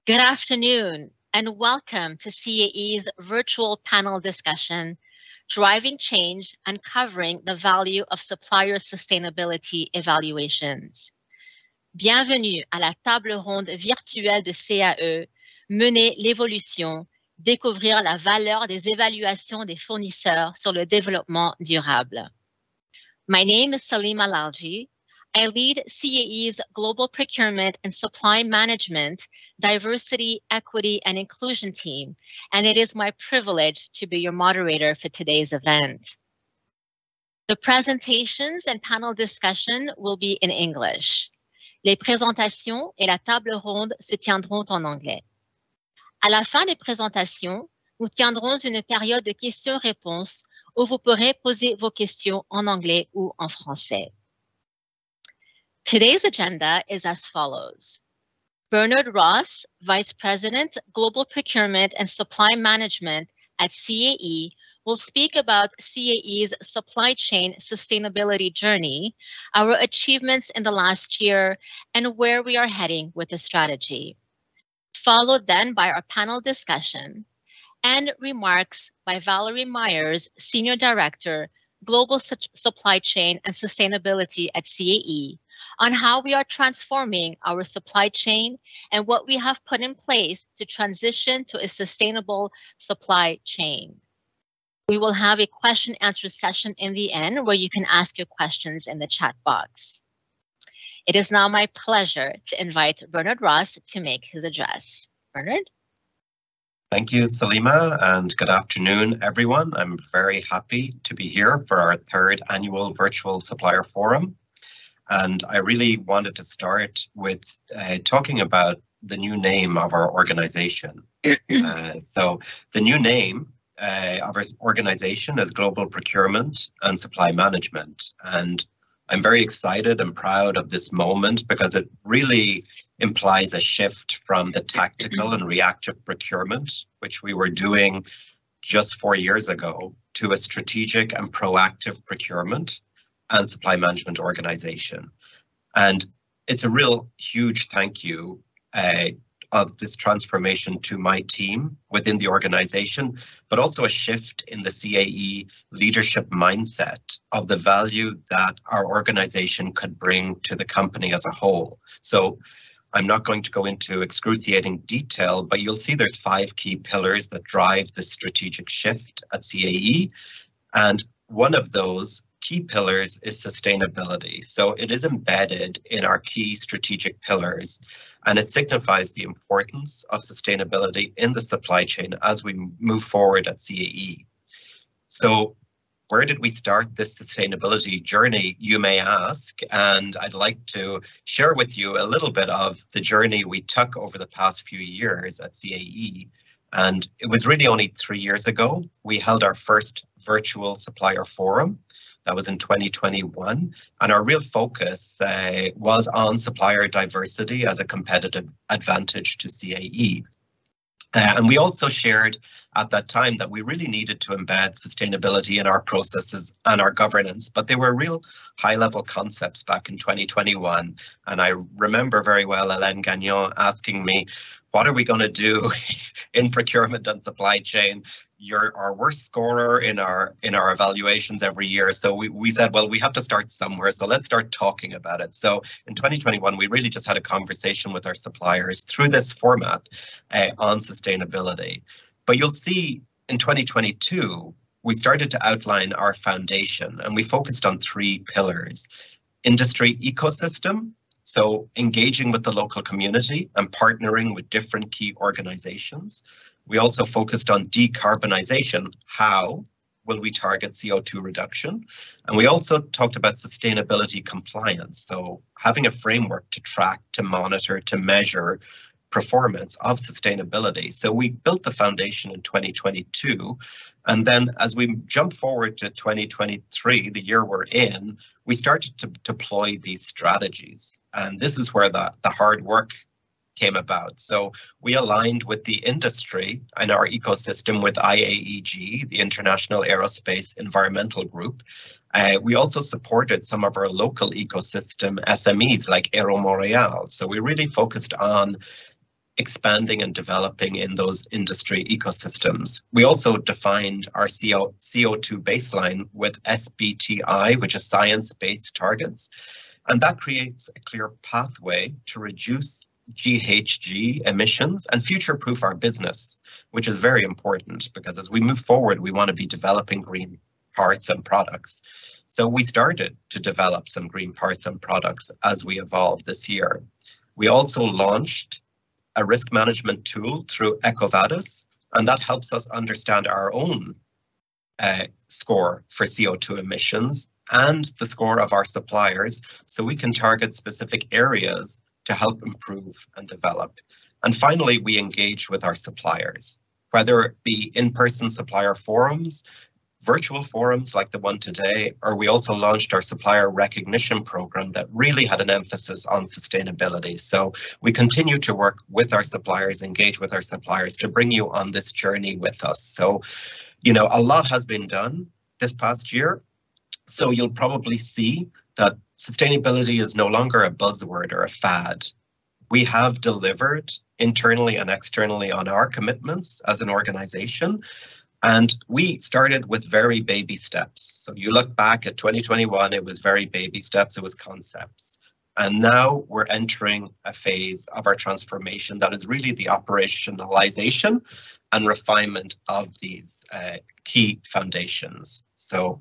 Good afternoon and welcome to CAE's virtual panel discussion, Driving Change, Uncovering the Value of Supplier Sustainability Evaluations. Bienvenue à la table ronde virtuelle de CAE, Mener l'évolution, découvrir la valeur des évaluations des fournisseurs sur le développement durable. My name is Salima Lalji. I lead CAE's Global Procurement and Supply Management, Diversity, Equity, and Inclusion team, and it is my privilege to be your moderator for today's event. The presentations and panel discussion will be in English. Les présentations et la table ronde se tiendront en anglais. À la fin des présentations, nous tiendrons une période de questions-réponses où vous pourrez poser vos questions en anglais ou en français. Today's agenda is as follows. Bernard Ross, Vice President, Global Procurement and Supply Management at CAE, will speak about CAE's supply chain sustainability journey, our achievements in the last year, and where we are heading with the strategy. Followed then by our panel discussion and remarks by Valerie Myers, Senior Director, Global Supply Chain and Sustainability at CAE, on how we are transforming our supply chain and what we have put in place to transition to a sustainable supply chain. We will have a question-answer session in the end where you can ask your questions in the chat box. It is now my pleasure to invite Bernard Ross to make his address. Bernard? Thank you, Salima, and good afternoon, everyone. I'm very happy to be here for our third annual Virtual Supplier Forum. And I really wanted to start with talking about the new name of our organization. So the new name of our organization is Global Procurement and Supply Management. And I'm very excited and proud of this moment because it really implies a shift from the tactical and reactive procurement, which we were doing just 4 years ago, to a strategic and proactive procurement and supply management organization. And it's a real huge thank you of this transformation to my team within the organization, but also a shift in the CAE leadership mindset of the value that our organization could bring to the company as a whole. So I'm not going to go into excruciating detail, but you'll see there's 5 key pillars that drive the strategic shift at CAE. And one of those key pillars is sustainability. So it is embedded in our key strategic pillars, and it signifies the importance of sustainability in the supply chain as we move forward at CAE. So where did we start this sustainability journey, you may ask? And I'd like to share with you a little bit of the journey we took over the past few years at CAE. And it was really only 3 years ago, we held our first virtual supplier forum. That was in 2021, and our real focus was on supplier diversity as a competitive advantage to CAE. And we also shared at that time that we really needed to embed sustainability in our processes and our governance, but they were real high-level concepts back in 2021. And I remember very well Hélène Gagnon asking me, what are we going to do in procurement and supply chain? You're our worst scorer in our evaluations every year. So we said, well, we have to start somewhere. So let's start talking about it. So in 2021, we really just had a conversation with our suppliers through this format on sustainability. But you'll see in 2022, we started to outline our foundation and we focused on 3 pillars. Industry ecosystem. So engaging with the local community and partnering with different key organizations. We also focused on decarbonization. How will we target CO2 reduction? And we also talked about sustainability compliance. So having a framework to track, to monitor, to measure performance of sustainability. So we built the foundation in 2022. And then as we jump forward to 2023, the year we're in, we started to deploy these strategies. And this is where the hard work came about. So we aligned with the industry and our ecosystem with IAEG, the International Aerospace Environmental Group. We also supported some of our local ecosystem SMEs like Aero Montreal. So we really focused on expanding and developing in those industry ecosystems. We also defined our CO2 baseline with SBTI, which is science-based targets, and that creates a clear pathway to reduce GHG emissions and future-proof our business, which is very important because as we move forward, we want to be developing green parts and products. So we started to develop some green parts and products as we evolved this year. We also launched a risk management tool through EcoVadis, and that helps us understand our own score for CO2 emissions and the score of our suppliers, so we can target specific areas to help improve and develop. And finally, we engage with our suppliers, whether it be in-person supplier forums, virtual forums like the one today, or we also launched our supplier recognition program that really had an emphasis on sustainability. So we continue to work with our suppliers, engage with our suppliers to bring you on this journey with us. So, you know, a lot has been done this past year. So you'll probably see that sustainability is no longer a buzzword or a fad. We have delivered internally and externally on our commitments as an organization. And we started with very baby steps. So you look back at 2021, it was very baby steps, it was concepts. And now we're entering a phase of our transformation that is really the operationalization and refinement of these key foundations. So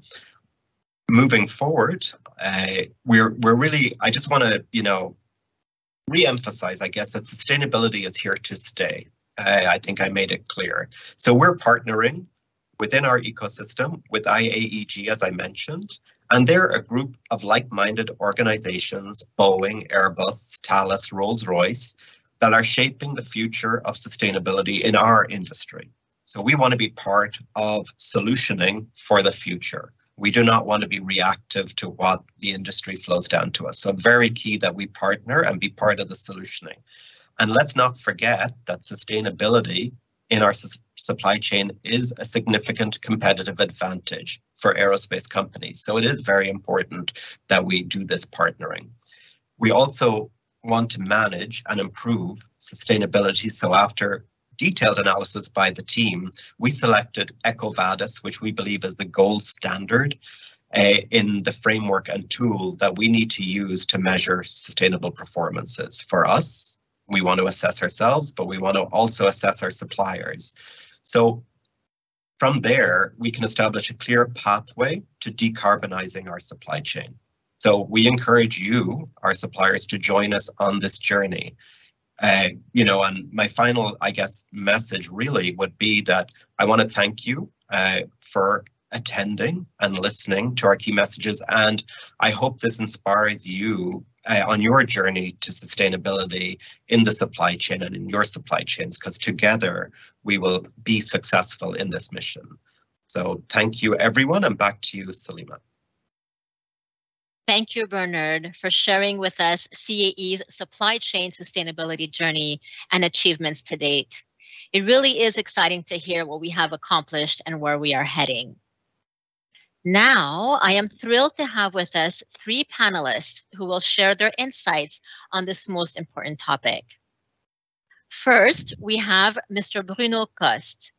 moving forward, we're really, I just want to, you know, re-emphasize, I guess, that sustainability is here to stay. I think I made it clear. So we're partnering within our ecosystem with IAEG, as I mentioned, and they're a group of like-minded organizations, Boeing, Airbus, Thales, Rolls-Royce, that are shaping the future of sustainability in our industry. So we want to be part of solutioning for the future. We do not want to be reactive to what the industry flows down to us. So very key that we partner and be part of the solutioning. And let's not forget that sustainability in our supply chain is a significant competitive advantage for aerospace companies. So it is very important that we do this partnering. We also want to manage and improve sustainability. So after detailed analysis by the team, we selected EcoVadis, which we believe is the gold standard in the framework and tool that we need to use to measure sustainable performances. For us, we want to assess ourselves, but we want to also assess our suppliers. So from there, we can establish a clear pathway to decarbonizing our supply chain. So we encourage you, our suppliers, to join us on this journey. You know, and my final, I guess, message really would be that I want to thank you for attending and listening to our key messages, and I hope this inspires you on your journey to sustainability in the supply chain and in your supply chains, because together we will be successful in this mission. So thank you, everyone, and back to you, Salima. Thank you, Bernard, for sharing with us CAE's supply chain sustainability journey and achievements to date. It really is exciting to hear what we have accomplished and where we are heading. Now, I am thrilled to have with us 3 panelists who will share their insights on this most important topic. First, we have Mr. Bruno Coste.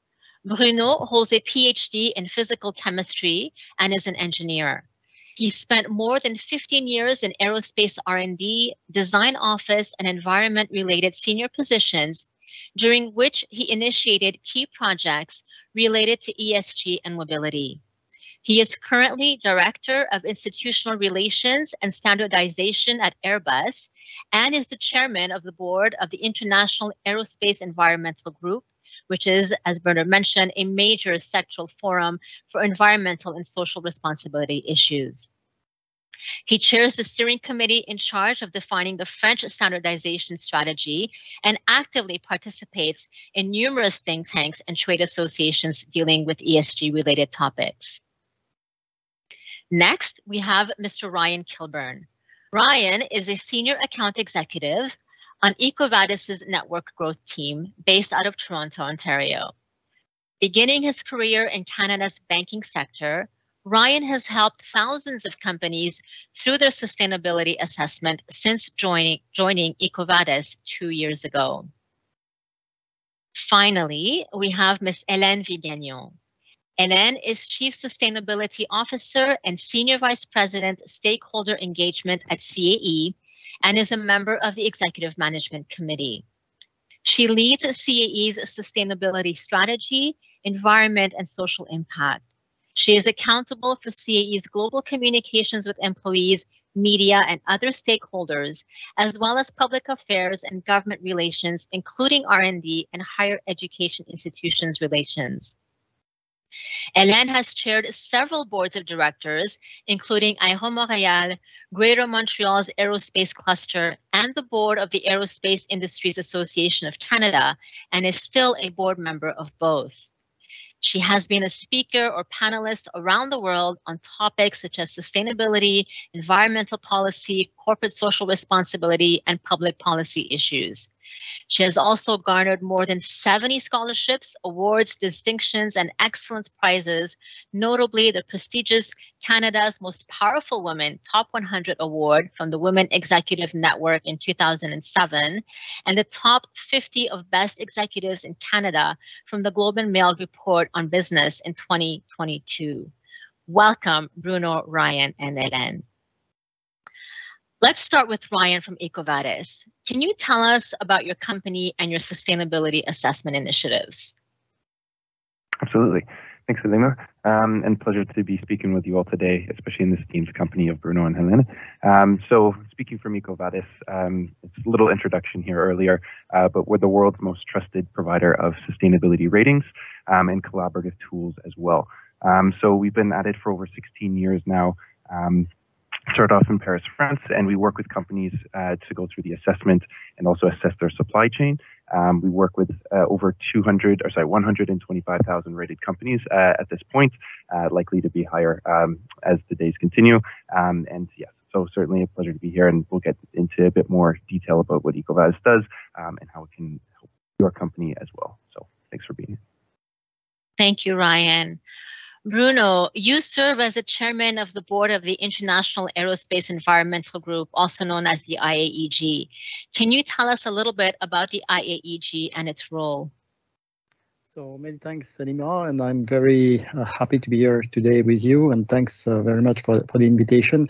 Bruno holds a PhD in physical chemistry and is an engineer. He spent more than 15 years in aerospace R&D, design office, and environment-related senior positions, during which he initiated key projects related to ESG and mobility. He is currently Director of Institutional Relations and Standardization at Airbus and is the Chairman of the Board of the International Aerospace Environmental Group, which is, as Bernard mentioned, a major sectoral forum for environmental and social responsibility issues. He chairs the steering committee in charge of defining the French standardization strategy and actively participates in numerous think tanks and trade associations dealing with ESG-related topics. Next, we have Mr. Ryan Kilburn. Ryan is a senior account executive on EcoVadis's network growth team based out of Toronto, Ontario. Beginning his career in Canada's banking sector, Ryan has helped thousands of companies through their sustainability assessment since joining EcoVadis 2 years ago. Finally, we have Ms. Hélène Vigagnon. Hélène is Chief Sustainability Officer and Senior Vice President, Stakeholder Engagement at CAE, and is a member of the Executive Management Committee. She leads CAE's sustainability strategy, environment, and social impact. She is accountable for CAE's global communications with employees, media, and other stakeholders, as well as public affairs and government relations, including R&D and higher education institutions relations. Hélène has chaired several boards of directors, including Aéro Montréal, Greater Montreal's Aerospace Cluster, and the board of the Aerospace Industries Association of Canada, and is still a board member of both. She has been a speaker or panelist around the world on topics such as sustainability, environmental policy, corporate social responsibility, and public policy issues. She has also garnered more than 70 scholarships, awards, distinctions, and excellence prizes, notably the prestigious Canada's Most Powerful Women Top 100 Award from the Women Executive Network in 2007, and the Top 50 of Best Executives in Canada from the Globe and Mail Report on Business in 2022. Welcome, Bruno, Ryan, and Hélène. Let's start with Ryan from EcoVadis. Can you tell us about your company and your sustainability assessment initiatives? Absolutely. Thanks, Salima. And pleasure to be speaking with you all today, especially in this team's company of Bruno and Hélène. So speaking from EcoVadis, it's a little introduction here earlier, but we're the world's most trusted provider of sustainability ratings and collaborative tools as well. So we've been at it for over 16 years now. Started off in Paris, France, and we work with companies to go through the assessment and also assess their supply chain. We work with over 125,000 rated companies at this point, likely to be higher as the days continue. And yes, so certainly a pleasure to be here, and we'll get into a bit more detail about what EcoVadis does and how it can help your company as well. So thanks for being here. Thank you, Ryan. Bruno, you serve as the chairman of the board of the International Aerospace Environmental Group, also known as the IAEG. Can you tell us a little bit about the IAEG and its role? So many thanks, Salima, and I'm very happy to be here today with you, and thanks very much for the invitation.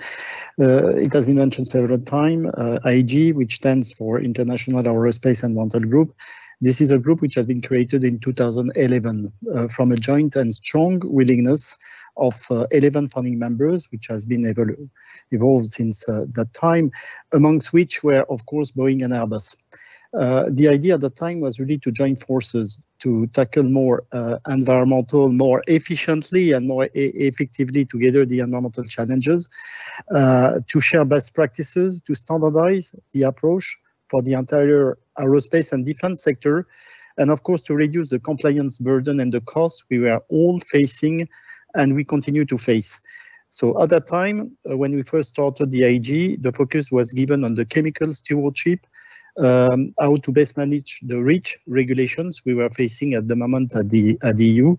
It has been mentioned several times, IAEG, which stands for International Aerospace Environmental Group. This is a group which has been created in 2011 from a joint and strong willingness of 11 founding members, which has been evolved since that time, amongst which were, of course, Boeing and Airbus. The idea at the time was really to join forces to tackle more environmental, more efficiently and more effectively together the environmental challenges, to share best practices, to standardize the approach for the entire aerospace and defense sector, and of course to reduce the compliance burden and the cost we were all facing and we continue to face. So at that time, when we first started the IAEG, the focus was given on the chemical stewardship, how to best manage the REACH regulations we were facing at the moment at the EU,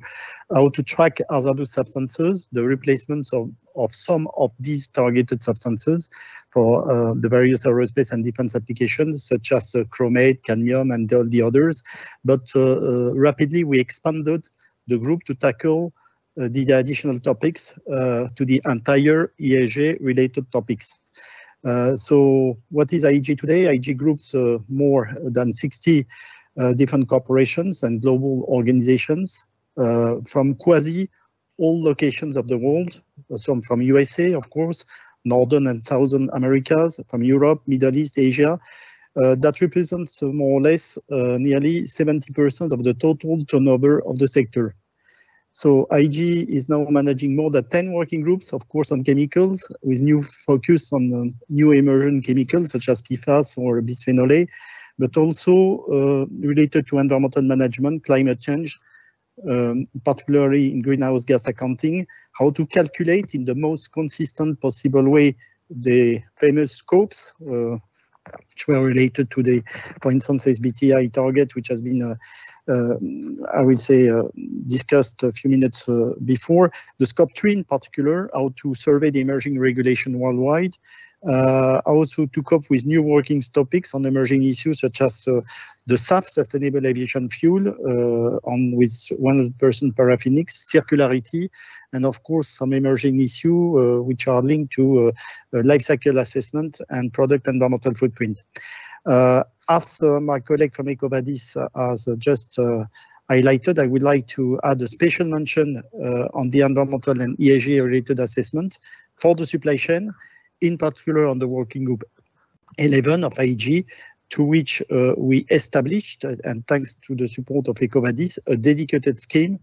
how to track hazardous substances, the replacements of some of these targeted substances for the various aerospace and defense applications, such as chromate, cadmium, and all the others. But rapidly, we expanded the group to tackle the additional topics to the entire ESG-related topics. So what is IAEG today? IAEG groups more than 60 different corporations and global organizations from quasi all locations of the world, some from USA, of course, Northern and Southern Americas, from Europe, Middle East, Asia. That represents more or less nearly 70% of the total turnover of the sector. So IAEG is now managing more than 10 working groups, of course, on chemicals, with new focus on new emerging chemicals such as PFAS or bisphenol A, but also related to environmental management, climate change, particularly in greenhouse gas accounting, how to calculate in the most consistent possible way the famous scopes, which were related to the, for instance, SBTi target, which has been, I will say, discussed a few minutes before. The scope 3 in particular, how to survey the emerging regulation worldwide, also to cope with new working topics on emerging issues such as the SAF, Sustainable Aviation Fuel, with 100% paraffinics, circularity, and of course some emerging issues which are linked to life cycle assessment and product environmental footprint. As my colleague from EcoVadis has just highlighted, I would like to add a special mention on the environmental and ESG related assessment for the supply chain, in particular on the working group 11 of IG, to which we established, and thanks to the support of EcoVadis, a dedicated scheme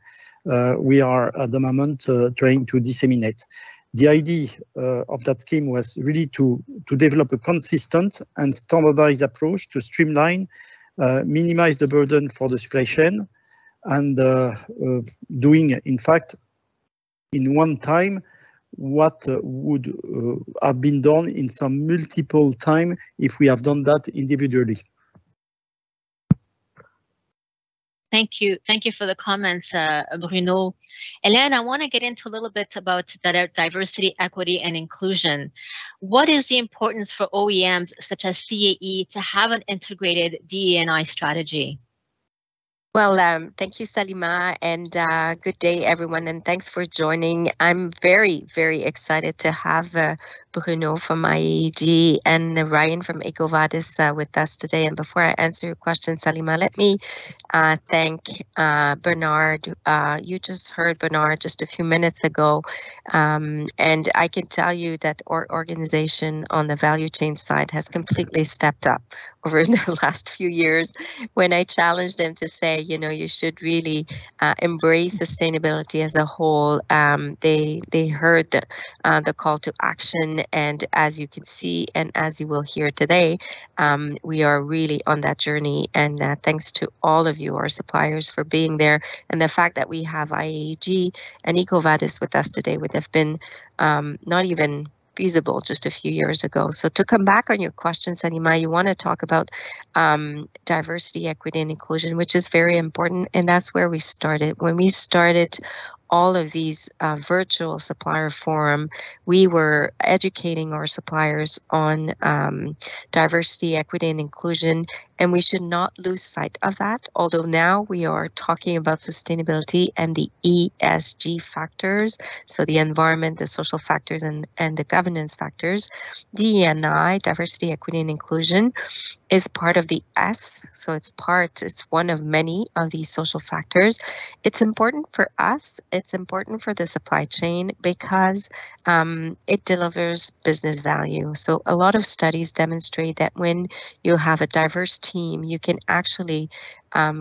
we are at the moment trying to disseminate. The idea of that scheme was really to develop a consistent and standardized approach to streamline, minimize the burden for the supply chain, and doing, in fact, in one time, what would have been done in some multiple time if we have done that individually. Thank you. Thank you for the comments, Bruno. Hélène, I want to get into a little bit about diversity, equity, and inclusion. What is the importance for OEMs such as CAE to have an integrated DE&I strategy? Well, thank you, Salima, and good day, everyone, and thanks for joining. I'm very, very excited to have Bruno from IAG and Ryan from EcoVadis with us today. And before I answer your question, Salima, let me thank Bernard. You just heard Bernard just a few minutes ago, and I can tell you that our organization on the value chain side has completely stepped up over the last few years. When I challenged them to say, you know, you should really embrace sustainability as a whole, they heard the call to action, and as you can see and as you will hear today, we are really on that journey, and thanks to all of you, our suppliers, for being there, and the fact that we have IAG and EcoVadis with us today would have been not even feasible just a few years ago. So to come back on your question, Salima, you want to talk about diversity, equity, and inclusion, which is very important, and that's where we started. When we started all of these virtual supplier forum, we were educating our suppliers on diversity, equity, and inclusion, and we should not lose sight of that. Although now we are talking about sustainability and the ESG factors, so the environment, the social factors, and the governance factors. DE&I, diversity, equity, and inclusion, is part of the S, so it's one of many of these social factors. It's important for us, it's important for the supply chain because it delivers business value. So a lot of studies demonstrate that when you have a diverse team, you can actually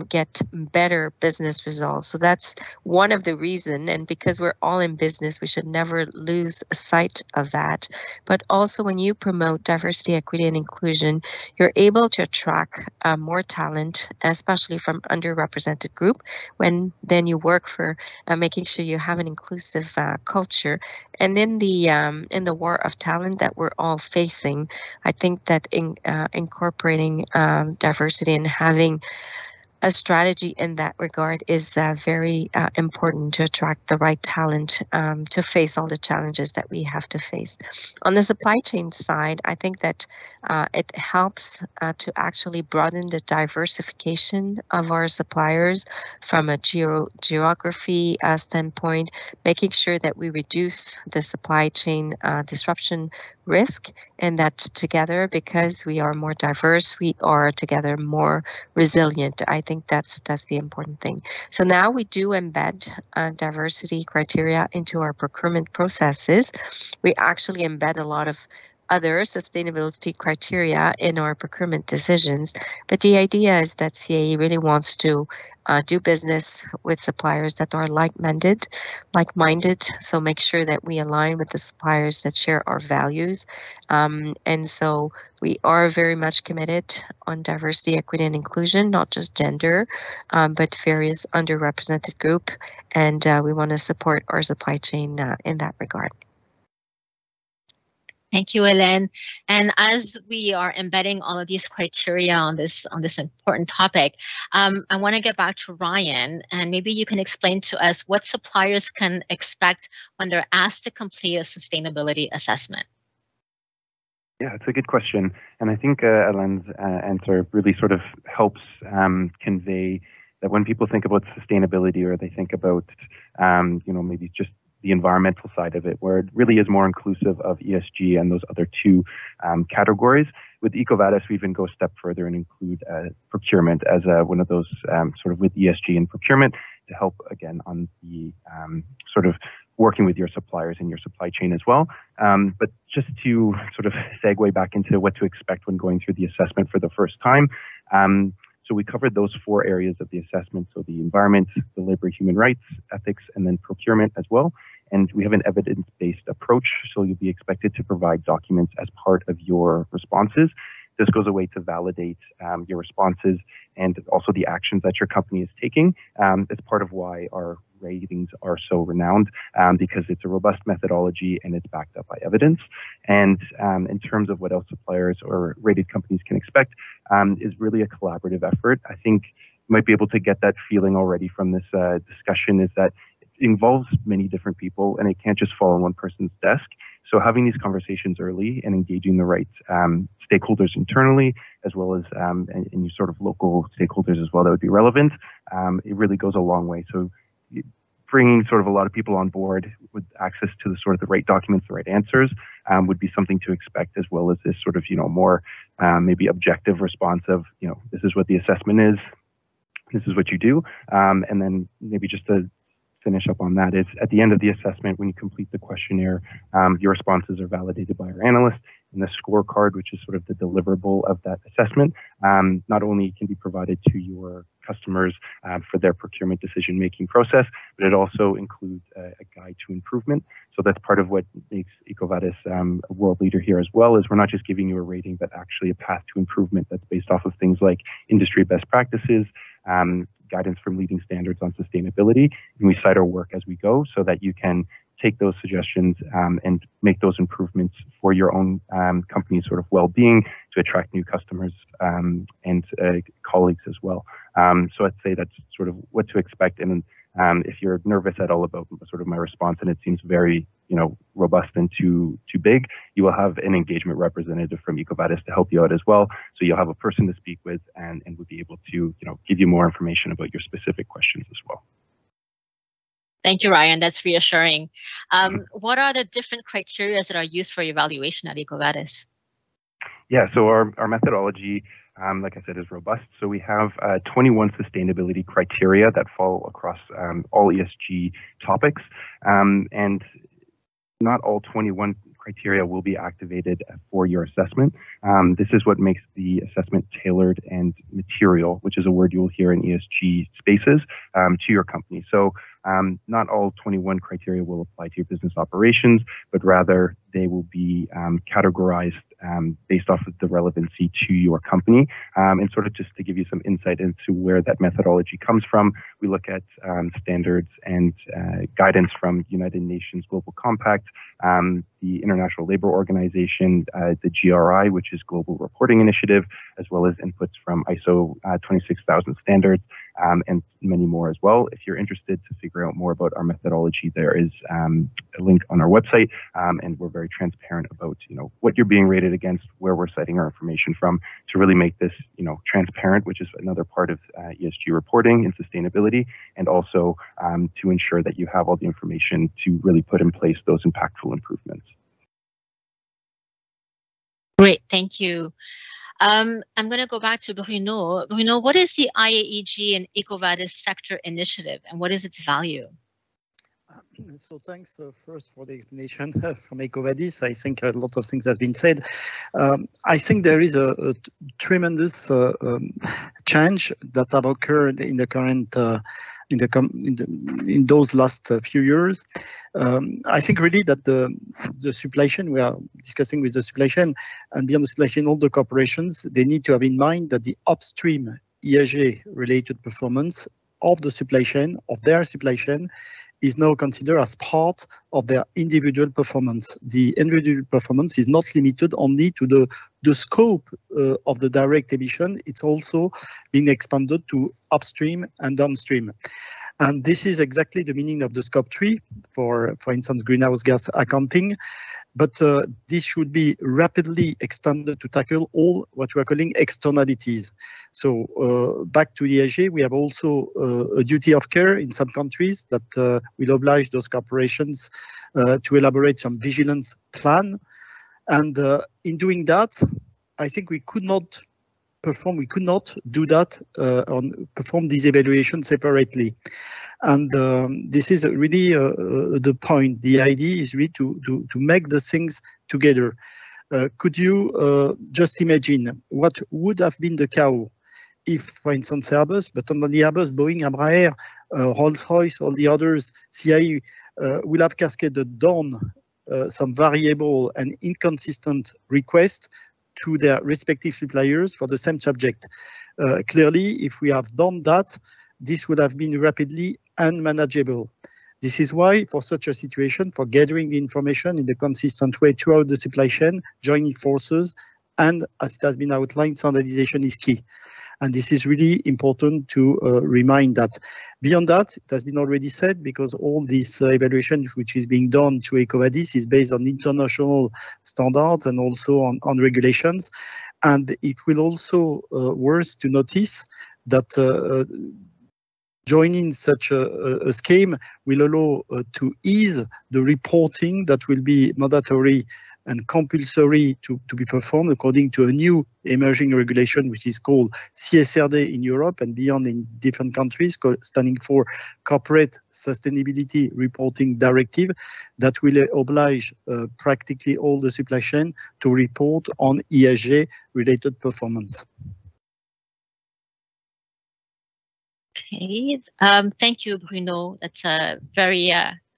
get better business results. So that's one of the reasons, and because we're all in business, we should never lose sight of that. But also when you promote diversity, equity, and inclusion, you're able to attract more talent, especially from underrepresented group, when then you work for making sure you have an inclusive culture. And in the war of talent that we're all facing, I think that incorporating diversity and having a strategy in that regard is very important to attract the right talent to face all the challenges that we have to face. On the supply chain side, I think that it helps to actually broaden the diversification of our suppliers from a geography standpoint, making sure that we reduce the supply chain disruption risk, and that together, because we are more diverse, we are together more resilient. I think that's the important thing. So now we do embed diversity criteria into our procurement processes. We actually embed a lot of other sustainability criteria in our procurement decisions. But the idea is that CAE really wants to do business with suppliers that are like-minded, so make sure that we align with the suppliers that share our values. And so we are very much committed on diversity, equity, and inclusion, not just gender, but various underrepresented group. And we want to support our supply chain in that regard. Thank you, Hélène. And as we are embedding all of these criteria on this important topic, I want to get back to Ryan, and maybe you can explain to us what suppliers can expect when they're asked to complete a sustainability assessment. Yeah, it's a good question. And I think Alain's answer really sort of helps convey that when people think about sustainability, or they think about, maybe just the environmental side of it, where it really is more inclusive of ESG and those other two categories. With EcoVadis, we even go a step further and include procurement as one of those sort of with ESG and procurement to help, again, on the sort of working with your suppliers and your supply chain as well. But just to sort of segue back into what to expect when going through the assessment for the first time. So we covered those 4 areas of the assessment. So the environment, the labor, human rights, ethics, and then procurement as well. And we have an evidence-based approach. So you'll be expected to provide documents as part of your responses. This goes a way to validate your responses and also the actions that your company is taking. It's part of why our ratings are so renowned, because it's a robust methodology and it's backed up by evidence. And in terms of what else suppliers or rated companies can expect, is really a collaborative effort. I think you might be able to get that feeling already from this discussion, is that it involves many different people and it can't just fall on one person's desk. So having these conversations early and engaging the right stakeholders internally, as well as and sort of local stakeholders as well that would be relevant, it really goes a long way. So bringing sort of a lot of people on board with access to the sort of the right documents, the right answers, would be something to expect, as well as this sort of, more maybe objective response of, this is what the assessment is, this is what you do. And then maybe just to finish up on that is at the end of the assessment, when you complete the questionnaire, your responses are validated by our analyst, and the scorecard, which is sort of the deliverable of that assessment, not only can be provided to your customers for their procurement decision-making process, but it also includes a guide to improvement. So that's part of what makes EcoVadis a world leader here as well, is we're not just giving you a rating, but actually a path to improvement that's based off of things like industry best practices, guidance from leading standards on sustainability, and we cite our work as we go so that you can take those suggestions and make those improvements for your own company's sort of well-being to attract new customers and colleagues as well. So I'd say that's sort of what to expect. And if you're nervous at all about sort of my response and it seems very, robust and too big, you will have an engagement representative from EcoVadis to help you out as well. So you'll have a person to speak with and would be able to, give you more information about your specific questions as well. Thank you, Ryan. That's reassuring. What are the different criteria that are used for evaluation at EcoVadis? Yeah, so our methodology, like I said, is robust. So we have 21 sustainability criteria that fall across all ESG topics. And not all 21 criteria will be activated for your assessment. This is what makes the assessment tailored and material, which is a word you will hear in ESG spaces, to your company. So not all 21 criteria will apply to your business operations, but rather they will be categorized based off of the relevancy to your company. And sort of just to give you some insight into where that methodology comes from, we look at standards and guidance from United Nations Global Compact, the International Labour Organization, the GRI, which is Global Reporting Initiative, as well as inputs from ISO 26000 standards, and many more as well. If you're interested to figure out more about our methodology, there is a link on our website, and we're very transparent about what you're being rated against, where we're citing our information from, to really make this transparent, which is another part of ESG reporting and sustainability, and also to ensure that you have all the information to really put in place those impactful improvements. Great, thank you. I'm going to go back to Bruno. Bruno, what is the IAEG and EcoVadis sector initiative, and what is its value? So thanks first for the explanation from EcoVadis. I think a lot of things have been said. I think there is a tremendous change that have occurred in the current in those last few years. I think really that the supply chain, we are discussing with the supply chain, and beyond the supply chain, all the corporations, they need to have in mind that the upstream ESG related performance of the supply chain, of their supply chain, is now considered as part of their individual performance. The individual performance is not limited only to the scope of the direct emission. It's also being expanded to upstream and downstream. And this is exactly the meaning of the scope 3 for instance, greenhouse gas accounting. but this should be rapidly extended to tackle all what we are calling externalities. So back to ESG, we have also a duty of care in some countries that will oblige those corporations to elaborate some vigilance plan. And in doing that, I think we could not do that perform these evaluations separately. And this is really the point. The idea is really to make the things together. Could you just imagine what would have been the chaos if, for instance, Airbus, but not only Airbus, Boeing, Embraer, Rolls-Royce, all the others, CAE, will have cascaded down some variable and inconsistent requests to their respective suppliers for the same subject. Clearly, if we have done that, this would have been rapidly unmanageable. This is why, for such a situation, for gathering the information in a consistent way throughout the supply chain, joining forces, and as it has been outlined, standardization is key. And this is really important to remind that. Beyond that, it has been already said, because all this evaluation which is being done to EcoVadis is based on international standards and also on regulations. And it will also worth to notice that joining such a scheme will allow to ease the reporting that will be mandatory and compulsory to be performed according to a new emerging regulation, which is called CSRD in Europe and beyond in different countries, standing for Corporate Sustainability Reporting Directive, that will oblige practically all the supply chain to report on ESG-related performance. Okay, thank you, Bruno. That's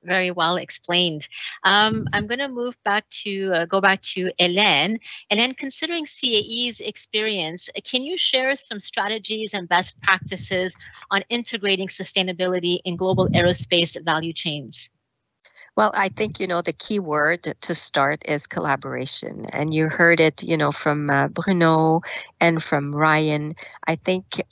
very well explained. I'm going to move back to go back to Hélène. Hélène, considering CAE's experience, can you share some strategies and best practices on integrating sustainability in global aerospace value chains? Well, I think, the key word to start is collaboration. And you heard it, from Bruno and from Ryan. I think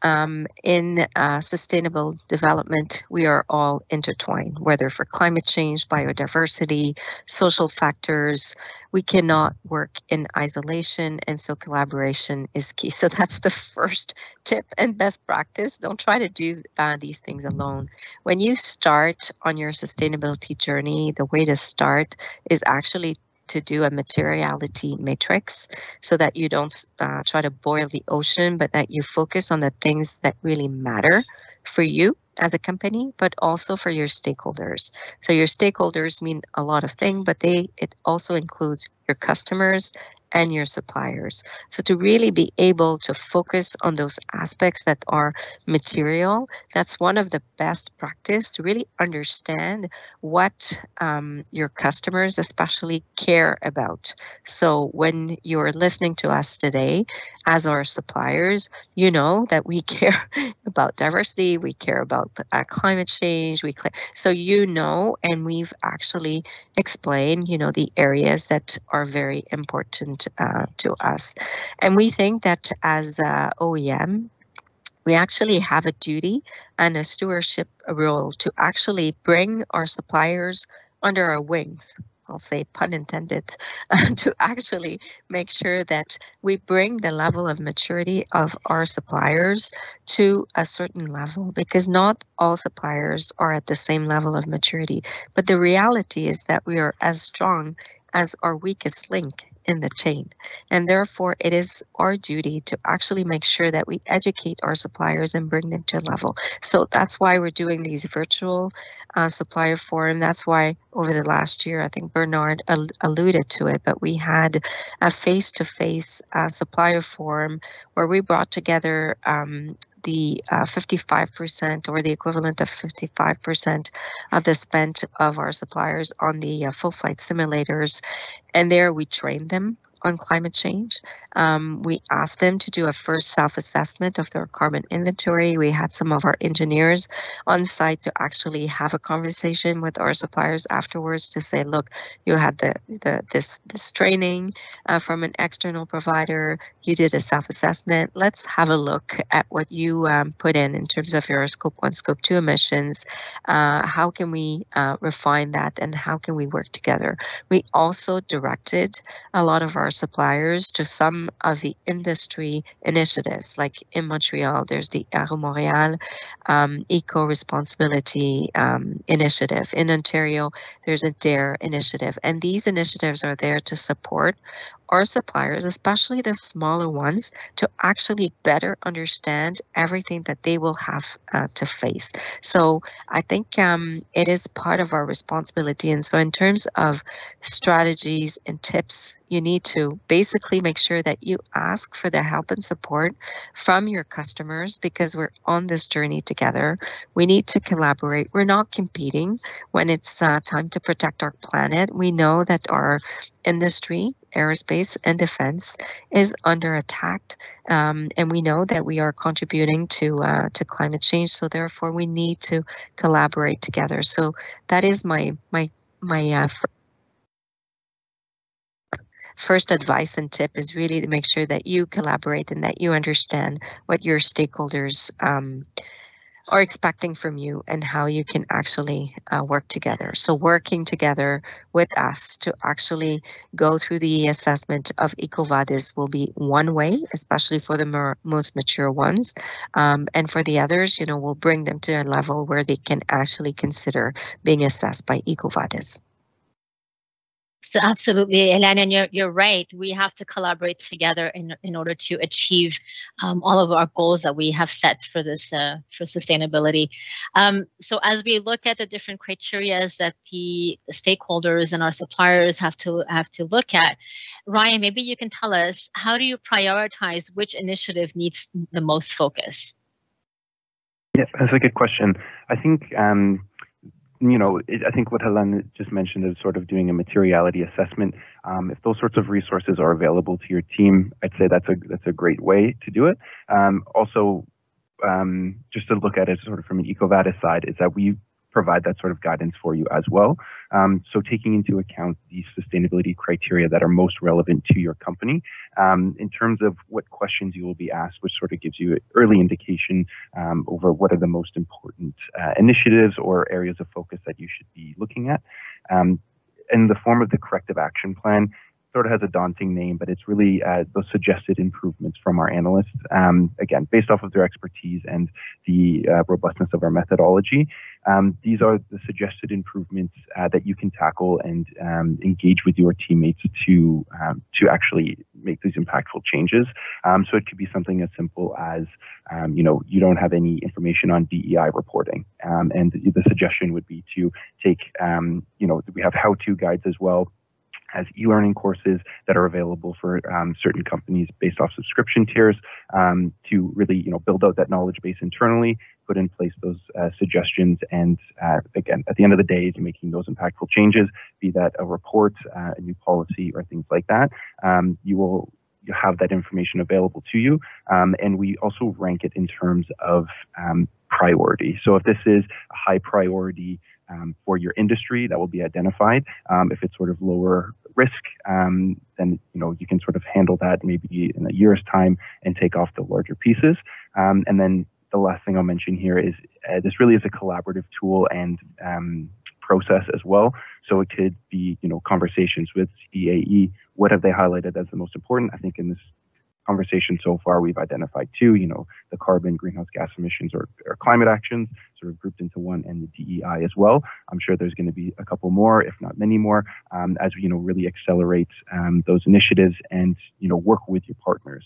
in sustainable development, we are all intertwined, whether for climate change, biodiversity, social factors. We cannot work in isolation, and so collaboration is key. So that's the first tip and best practice. Don't try to do these things alone. When you start on your sustainability journey, the way to start is actually to do a materiality matrix so that you don't try to boil the ocean, but that you focus on the things that really matter for you as a company, but also for your stakeholders. So your stakeholders mean a lot of things, but it also includes your customers and your suppliers. So to really be able to focus on those aspects that are material, that's one of the best practice to really understand what your customers especially care about. So when you're listening to us today as our suppliers, you know that we care about diversity, we care about climate change, so and we've actually explained, the areas that are very important to us. And we think that as OEM, we actually have a duty and a stewardship role to actually bring our suppliers under our wings. I'll say pun intended, to actually make sure that we bring the level of maturity of our suppliers to a certain level, because not all suppliers are at the same level of maturity. But the reality is that we are as strong as our weakest link in the chain. And therefore, it is our duty to actually make sure that we educate our suppliers and bring them to a level. So that's why we're doing these virtual supplier forum. That's why over the last year, I think Bernard alluded to it, but we had a face-to-face supplier forum where we brought together the 55% or the equivalent of 55% of the spend of our suppliers on the full flight simulators. And there we trained them on climate change. We asked them to do a first self-assessment of their carbon inventory. We had some of our engineers on site to actually have a conversation with our suppliers afterwards to say, look, you had this training from an external provider. You did a self-assessment. Let's have a look at what you put in terms of your Scope 1, Scope 2 emissions. How can we refine that, and how can we work together? We also directed a lot of our suppliers to some of the industry initiatives, like in Montreal, there's the Aero Montréal Eco-Responsibility Initiative. In Ontario, there's a DARE initiative, and these initiatives are there to support our suppliers, especially the smaller ones, to actually better understand everything that they will have to face. So I think it is part of our responsibility. And so in terms of strategies and tips, you need to basically make sure that you ask for the help and support from your customers, because we're on this journey together. We need to collaborate. We're not competing when it's time to protect our planet. We know that our industry, aerospace and defense, is under attack, and we know that we are contributing to climate change. So therefore, we need to collaborate together. So that is my first advice and tip, is really to make sure that you collaborate and that you understand what your stakeholders are expecting from you and how you can actually work together. So working together with us to actually go through the assessment of EcoVadis will be one way, especially for the most mature ones. And for the others, we'll bring them to a level where they can actually consider being assessed by EcoVadis. So absolutely, Hélène, and you're right. We have to collaborate together in order to achieve all of our goals that we have set for this for sustainability. So as we look at the different criteria that the stakeholders and our suppliers have to look at, Ryan, maybe you can tell us, how do you prioritize which initiative needs the most focus? Yeah, that's a good question. I think I think what Hélène just mentioned is sort of doing a materiality assessment. If those sorts of resources are available to your team, I'd say that's a great way to do it. Also, just to look at it sort of from an EcoVadis side, is that we provide that sort of guidance for you as well. So taking into account the sustainability criteria that are most relevant to your company, in terms of what questions you will be asked, which sort of gives you an early indication over what are the most important initiatives or areas of focus that you should be looking at. In the form of the corrective action plan, sort of has a daunting name, but it's really those suggested improvements from our analysts, again, based off of their expertise and the robustness of our methodology. These are the suggested improvements that you can tackle and engage with your teammates to actually make these impactful changes. So it could be something as simple as, you don't have any information on DEI reporting. And the suggestion would be to take, we have how-to guides as well as e-learning courses that are available for certain companies based off subscription tiers to really, build out that knowledge base internally, put in place those suggestions, and again, at the end of the day, is making those impactful changes, be that a report, a new policy, or things like that. You have that information available to you, and we also rank it in terms of priority. So if this is a high priority for your industry, that will be identified. If it's sort of lower risk, then you can sort of handle that maybe in a year's time and take off the larger pieces. And then the last thing I'll mention here is this really is a collaborative tool and process as well. So it could be conversations with EAE. What have they highlighted as the most important? I think in this conversation so far, we've identified two, the carbon, greenhouse gas emissions, or climate actions, sort of grouped into one, and the DEI as well. I'm sure there's going to be a couple more, if not many more, as we, really accelerate those initiatives and, work with your partners.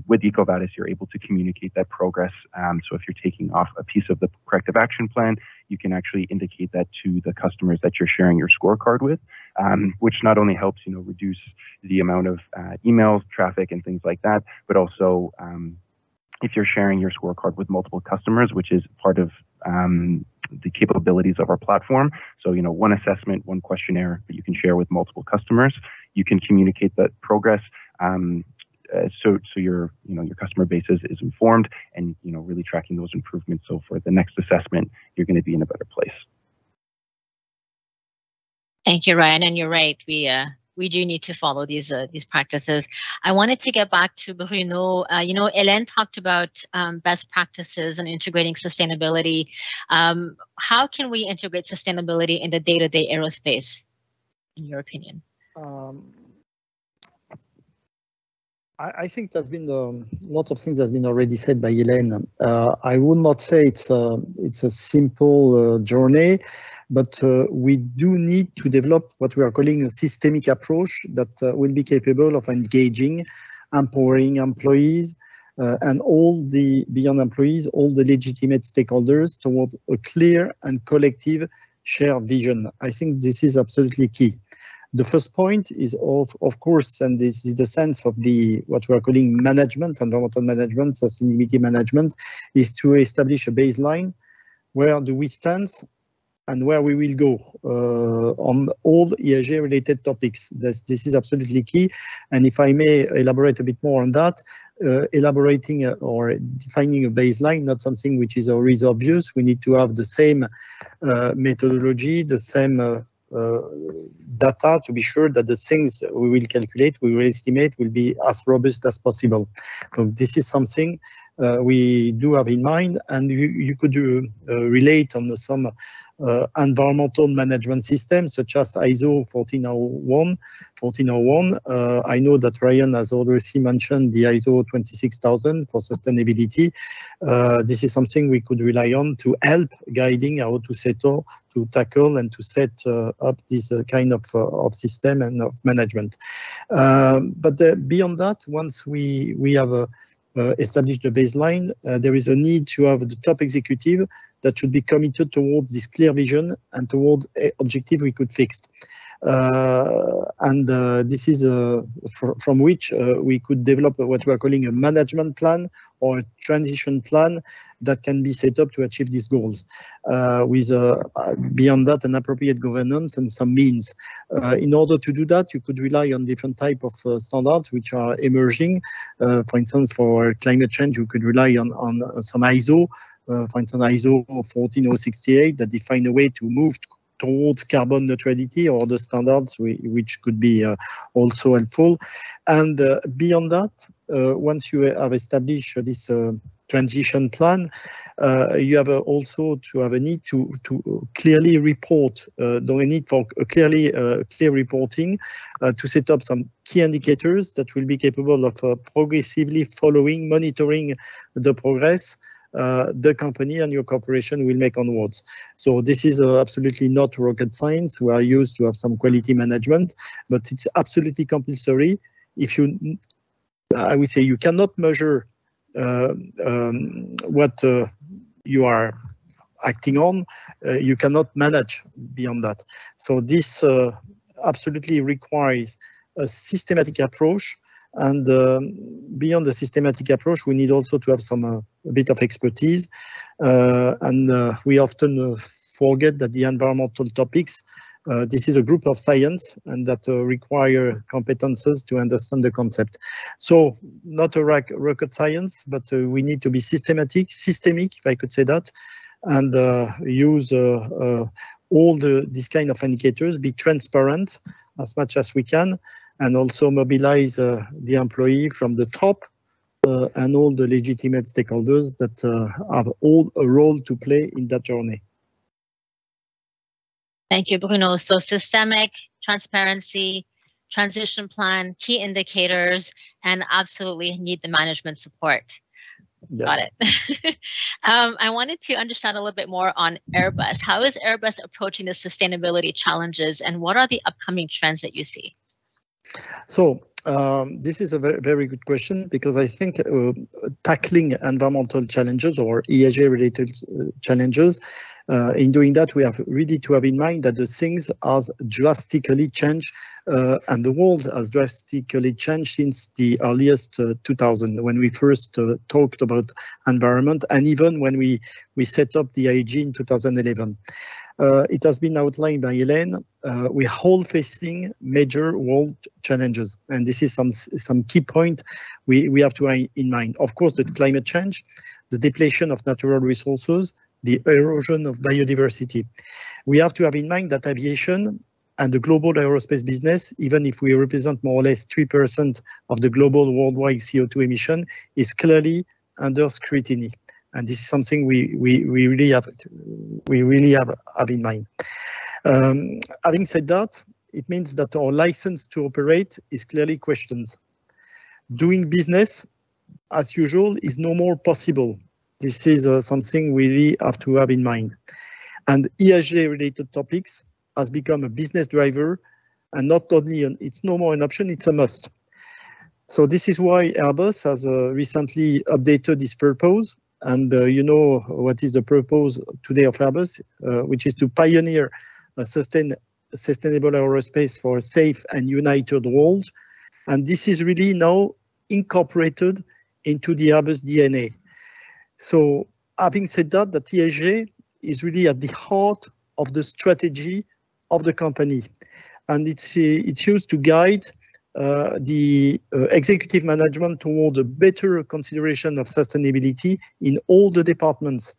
With EcoVadis, you're able to communicate that progress. So if you're taking off a piece of the corrective action plan, you can actually indicate that to the customers that you're sharing your scorecard with, which not only helps, reduce the amount of emails, traffic, and things like that, but also if you're sharing your scorecard with multiple customers, which is part of the capabilities of our platform. So, one assessment, one questionnaire that you can share with multiple customers. you can communicate that progress. So your customer base is informed, and really tracking those improvements. So for the next assessment, you're going to be in a better place. Thank you, Ryan. And you're right. We do need to follow these practices. I wanted to get back to Bruno. Hélène talked about best practices and integrating sustainability. How can we integrate sustainability in the day-to-day aerospace, in your opinion? I think there's been lots of things that's been already said by Hélène. I would not say it's a simple journey, but we do need to develop what we are calling a systemic approach that will be capable of engaging, empowering employees, and beyond employees, all the legitimate stakeholders towards a clear and collective shared vision. I think this is absolutely key. The first point is of course, and this is the sense of what we are calling management, environmental management, sustainability management, is to establish a baseline. Where do we stand and where we will go on all ESG related topics. This is absolutely key. And if I may elaborate a bit more on that, elaborating or defining a baseline, not something which is always obvious. We need to have the same methodology, the same data to be sure that the things we will calculate, we will estimate, will be as robust as possible. So this is something we do have in mind, and you could relate on some environmental management systems such as ISO 1401. I know that Ryan has already mentioned the ISO 26000 for sustainability. This is something we could rely on to help guiding how to tackle and to set up this kind of system and of management. But beyond that, once we have established the baseline, there is a need to have the top executive that should be committed towards this clear vision and towards objective we could fix. This is from which we could develop what we are calling a management plan or a transition plan that can be set up to achieve these goals, with beyond that an appropriate governance and some means. In order to do that, you could rely on different type of standards which are emerging. For instance, for climate change, you could rely on some ISO, for instance, ISO 14068 that define a way to move towards carbon neutrality, or the standards which could be also helpful. And beyond that, once you have established this transition plan, you have also to have a need to clearly report, the need for clear reporting, to set up some key indicators that will be capable of progressively monitoring the progress the company and your corporation will make onwards. So this is absolutely not rocket science. We are used to have some quality management, but it's absolutely compulsory. I would say you cannot measure what you are acting on. You cannot manage beyond that. So this absolutely requires a systematic approach. And beyond the systematic approach, we need also to have a bit of expertise. We often forget that the environmental topics, this is a group of science and that require competences to understand the concept. So not a rocket science, but we need to be systemic, if I could say that, and use all these kind of indicators, be transparent as much as we can, and also mobilize the employee from the top and all the legitimate stakeholders that have all a role to play in that journey. Thank you, Bruno. So systemic, transparency, transition plan, key indicators, and absolutely need the management support. Yes. Got it. I wanted to understand a little bit more on Airbus. How is Airbus approaching the sustainability challenges, and what are the upcoming trends that you see? So this is a very, very good question, because I think tackling environmental challenges or ESG-related challenges, in doing that, we have really to have in mind that the things have drastically changed, and the world has drastically changed since the earliest 2000, when we first talked about environment, and even when we set up the IG in 2011. It has been outlined by Hélène. We are all facing major world challenges, and this is some key point we have to have in mind. Of course, the climate change, the depletion of natural resources, the erosion of biodiversity. We have to have in mind that aviation and the global aerospace business, even if we represent more or less 3% of the global worldwide CO2 emission, is clearly under scrutiny. And this is something we really have in mind. Having said that, it means that our license to operate is clearly questioned. Doing business as usual is no more possible. This is something we really have to have in mind. And ESG related topics has become a business driver, and not only it's no more an option, it's a must. So this is why Airbus has recently updated its purpose. And you know what is the purpose today of Airbus, which is to pioneer a sustainable aerospace for a safe and united world. And this is really now incorporated into the Airbus DNA. So having said that, the ESG is really at the heart of the strategy of the company. And it's used to guide the executive management toward a better consideration of sustainability in all the departments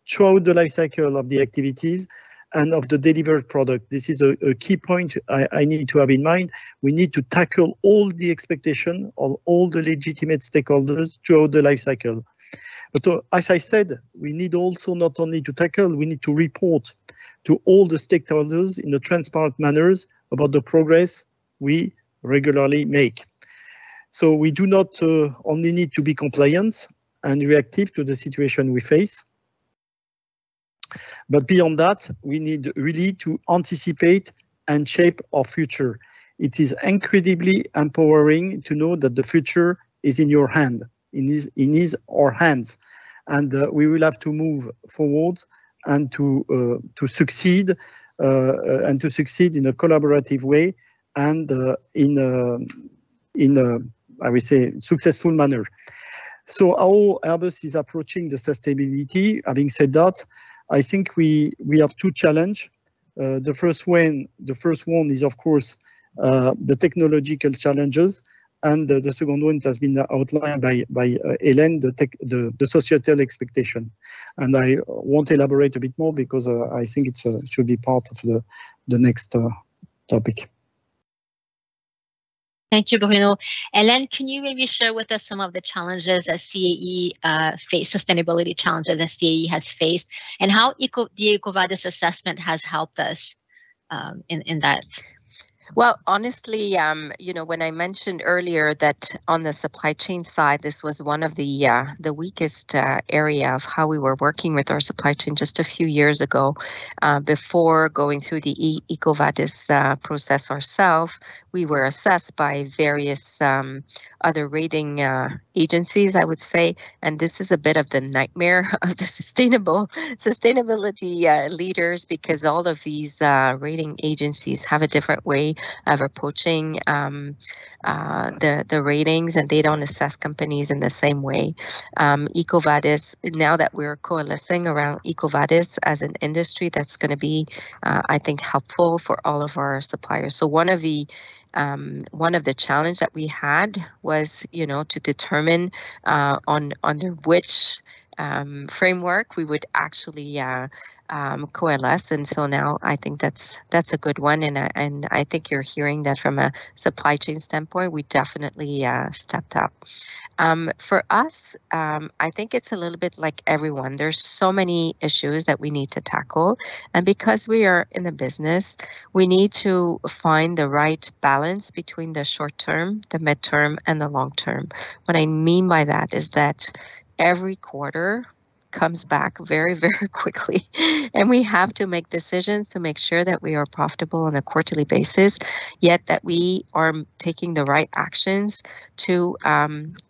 throughout the life cycle of the activities and of the delivered product. This is a key point I need to have in mind. We need to tackle all the expectation of all the legitimate stakeholders throughout the life cycle. But as I said, we need also not only to tackle, we need to report to all the stakeholders in a transparent manner about the progress we regularly make. So we do not only need to be compliant and reactive to the situation we face, but beyond that, we need really to anticipate and shape our future. It is incredibly empowering to know that the future is in your hand, in his or hands, and we will have to move forward and to succeed in a collaborative way and in I would say successful manner. So how Airbus is approaching the sustainability, having said that, I think we have two challenges. The first one is of course the technological challenges, and the second one has been outlined by Hélène, the societal expectation. And I won't elaborate a bit more because I think it should be part of the next topic. Thank you, Bruno. Hélène, can you maybe share with us some of the challenges that CAE sustainability challenges that CAE has faced, and how the EcoVadis assessment has helped us in that? Well, honestly, you know, when I mentioned earlier that on the supply chain side, this was one of the weakest area of how we were working with our supply chain just a few years ago, before going through the EcoVadis process ourselves, we were assessed by various other rating agencies, I would say, and this is a bit of the nightmare of the sustainability leaders, because all of these rating agencies have a different way of approaching the ratings, and they don't assess companies in the same way. EcoVadis, now that we're coalescing around EcoVadis as an industry, that's going to be, I think, helpful for all of our suppliers. So one of the challenge that we had was, you know, to determine under which framework we would actually coalesce, and so now I think that's a good one, and I think you're hearing that from a supply chain standpoint, we definitely stepped up. For us, I think it's a little bit like everyone. There's so many issues that we need to tackle, and because we are in the business, we need to find the right balance between the short term, the midterm, and the long term. What I mean by that is that every quarter comes back very, very quickly, and we have to make decisions to make sure that we are profitable on a quarterly basis, yet that we are taking the right actions to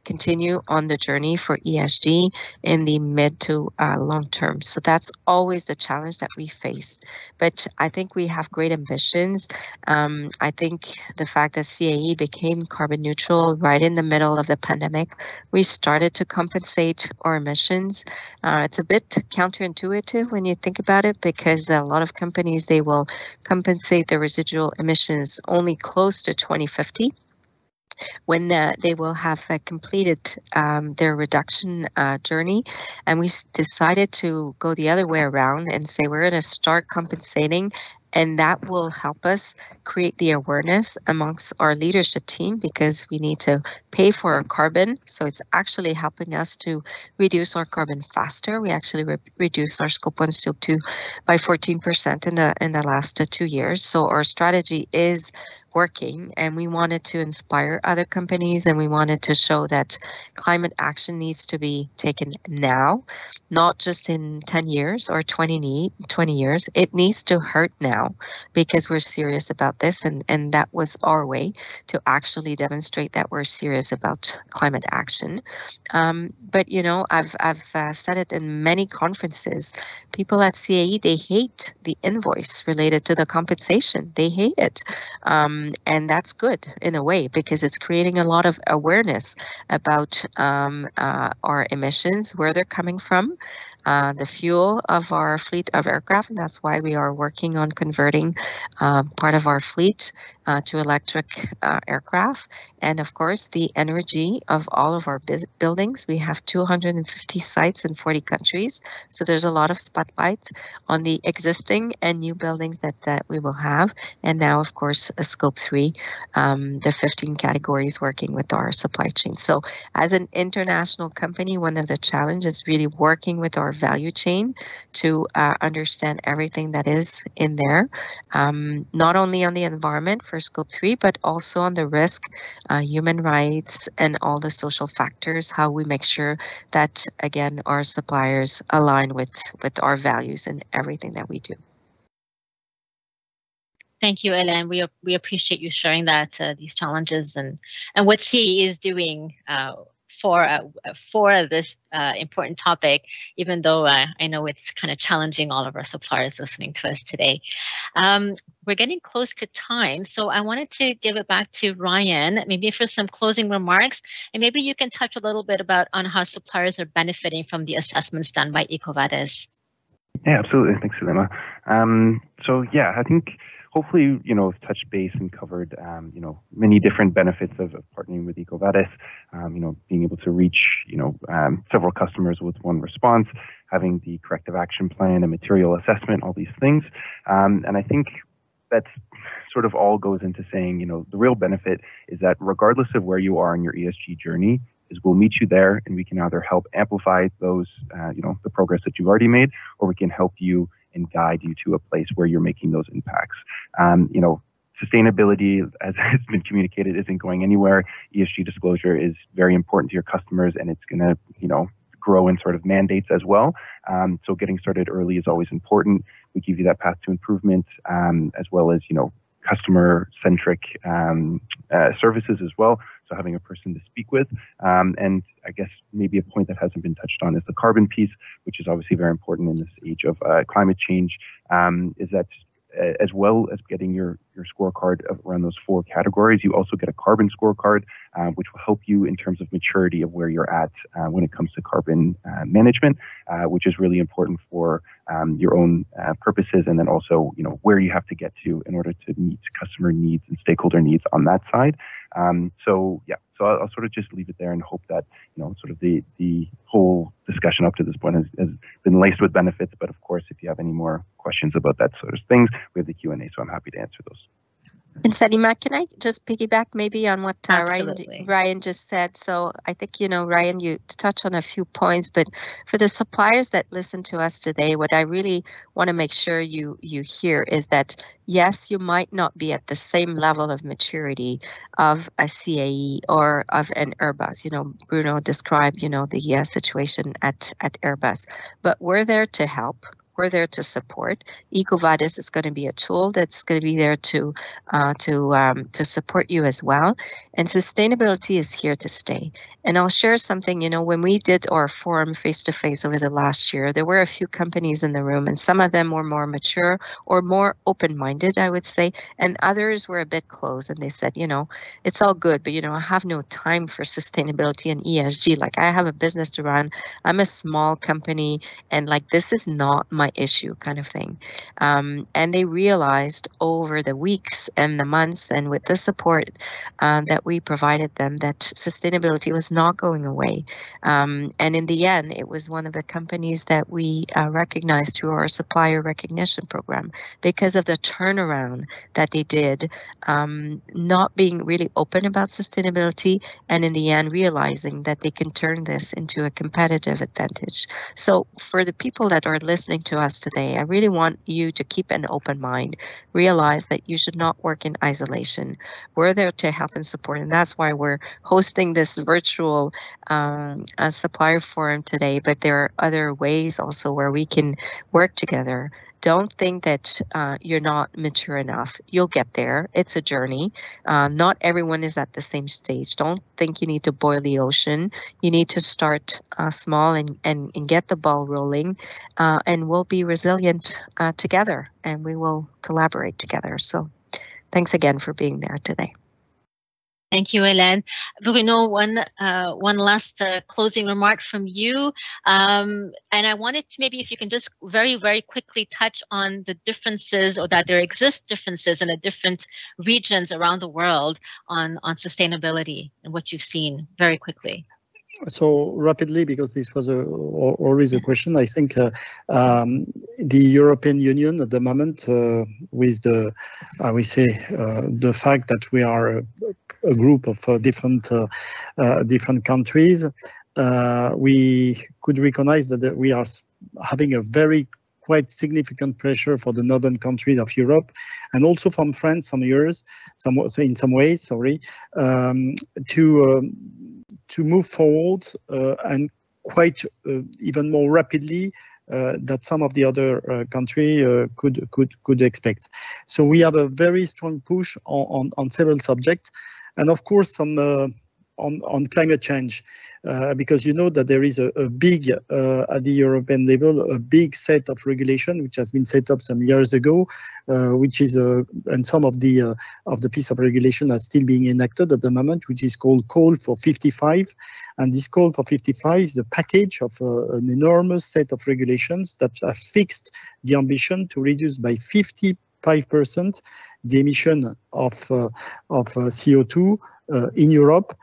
continue on the journey for ESG in the mid to long term. So that's always the challenge that we face. But I think we have great ambitions. I think the fact that CAE became carbon neutral right in the middle of the pandemic, we started to compensate our emissions. It's a bit counterintuitive when you think about it, because a lot of companies, they will compensate their residual emissions only close to 2050 when they will have completed their reduction journey. And we decided to go the other way around and say we're going to start compensating, and that will help us create the awareness amongst our leadership team, because we need to pay for our carbon. So it's actually helping us to reduce our carbon faster. We actually reduced our scope 1, scope 2 by 14% in the last 2 years. So our strategy is working, and we wanted to inspire other companies, and we wanted to show that climate action needs to be taken now, not just in 10 years or 20 years. It needs to hurt now, because we're serious about this, and that was our way to actually demonstrate that we're serious about climate action. But you know, I've said it in many conferences. People at CAE, they hate the invoice related to the compensation. They hate it. And that's good in a way, because it's creating a lot of awareness about our emissions, where they're coming from, the fuel of our fleet of aircraft. And that's why we are working on converting part of our fleet to electric aircraft. And of course, the energy of all of our buildings. We have 250 sites in 40 countries. So there's a lot of spotlight on the existing and new buildings that we will have. And now, of course, a scope 3, the 15 categories working with our supply chain. So as an international company, one of the challenges is really working with our value chain to understand everything that is in there, not only on the environment for scope 3, but also on the risk, human rights, and all the social factors, how we make sure that, again, our suppliers align with our values in everything that we do. Thank you, Hélène. We appreciate you sharing that, these challenges and what CAE is doing for this important topic, even though I know it's kind of challenging all of our suppliers listening to us today. We're getting close to time, so I wanted to give it back to Ryan, maybe for some closing remarks, and maybe you can touch a little bit on how suppliers are benefiting from the assessments done by EcoVadis. Yeah, absolutely. Thanks, Selima. So yeah, I think hopefully, you know, touched base and covered, you know, many different benefits of partnering with EcoVadis, you know, being able to reach, you know, several customers with one response, having the corrective action plan, a material assessment, all these things. And I think that's sort of all goes into saying, you know, the real benefit is that regardless of where you are in your ESG journey, is we'll meet you there, and we can either help amplify those, you know, the progress that you've already made, or we can help you and guide you to a place where you're making those impacts. You know, sustainability, as has been communicated, isn't going anywhere. ESG disclosure is very important to your customers, and it's going to, you know, grow in sort of mandates as well. So getting started early is always important. We give you that path to improvement, as well as, you know, customer-centric services as well. So having a person to speak with. And I guess maybe a point that hasn't been touched on is the carbon piece, which is obviously very important in this age of climate change, is that as well as getting your scorecard around those 4 categories, you also get a carbon scorecard, which will help you in terms of maturity of where you're at when it comes to carbon management, which is really important for your own purposes, and then also, you know, where you have to get to in order to meet customer needs and stakeholder needs on that side. So yeah, so I'll sort of just leave it there and hope that, you know, sort of the whole discussion up to this point has been laced with benefits. But of course, if you have any more questions about that sort of things, we have the Q&A, so I'm happy to answer those. And Salima, can I just piggyback maybe on what Ryan just said? So I think, you know, Ryan, you touched on a few points, but for the suppliers that listen to us today, what I really want to make sure you hear is that, yes, you might not be at the same level of maturity of a CAE or of an Airbus. You know, Bruno described, you know, the situation at Airbus, but we're there to help. we're there to support. EcoVadis is going to be a tool that's going to be there to support you as well. And sustainability is here to stay. And I'll share something, when we did our forum face-to-face over the last year, there were a few companies in the room, and some of them were more mature or more open-minded, I would say, and others were a bit closed, and they said, it's all good, but, I have no time for sustainability and ESG. Like, I have a business to run. I'm a small company, and this is not my issue, kind of thing. And they realized over the weeks and the months, and with the support that we provided them, that sustainability was not going away. And in the end, it was one of the companies that we recognized through our supplier recognition program because of the turnaround that they did, not being really open about sustainability, and in the end realizing that they can turn this into a competitive advantage. So for the people that are listening to us today, I really want you to keep an open mind, realize that you should not work in isolation. We're there to help and support, and that's why we're hosting this virtual supplier forum today, but there are other ways also where we can work together. Don't think that you're not mature enough. You'll get there. It's a journey. Not everyone is at the same stage. Don't think you need to boil the ocean. You need to start small and get the ball rolling, and we'll be resilient together, and we will collaborate together. So thanks again for being there today. Thank you, Hélène. Bruno, one last closing remark from you. And I wanted to maybe if you can just very, very quickly touch on the differences, or that there exist differences in the different regions around the world on sustainability and what you've seen very quickly. So rapidly, because this was always a question, I think the European Union at the moment, with the, the fact that we are a group of different countries, we could recognize that we are having a very quite significant pressure for the northern countries of Europe, and also from France in some ways, to move forward and quite even more rapidly that some of the other countries could expect. So we have a very strong push on several subjects, and of course on climate change, because you know that there is a big, at the European level, a big set of regulation which has been set up some years ago, which is, and some of the piece of regulation are still being enacted at the moment, which is called Call for 55. And this Call for 55 is the package of an enormous set of regulations that have fixed the ambition to reduce by 55% the emission of CO2 in Europe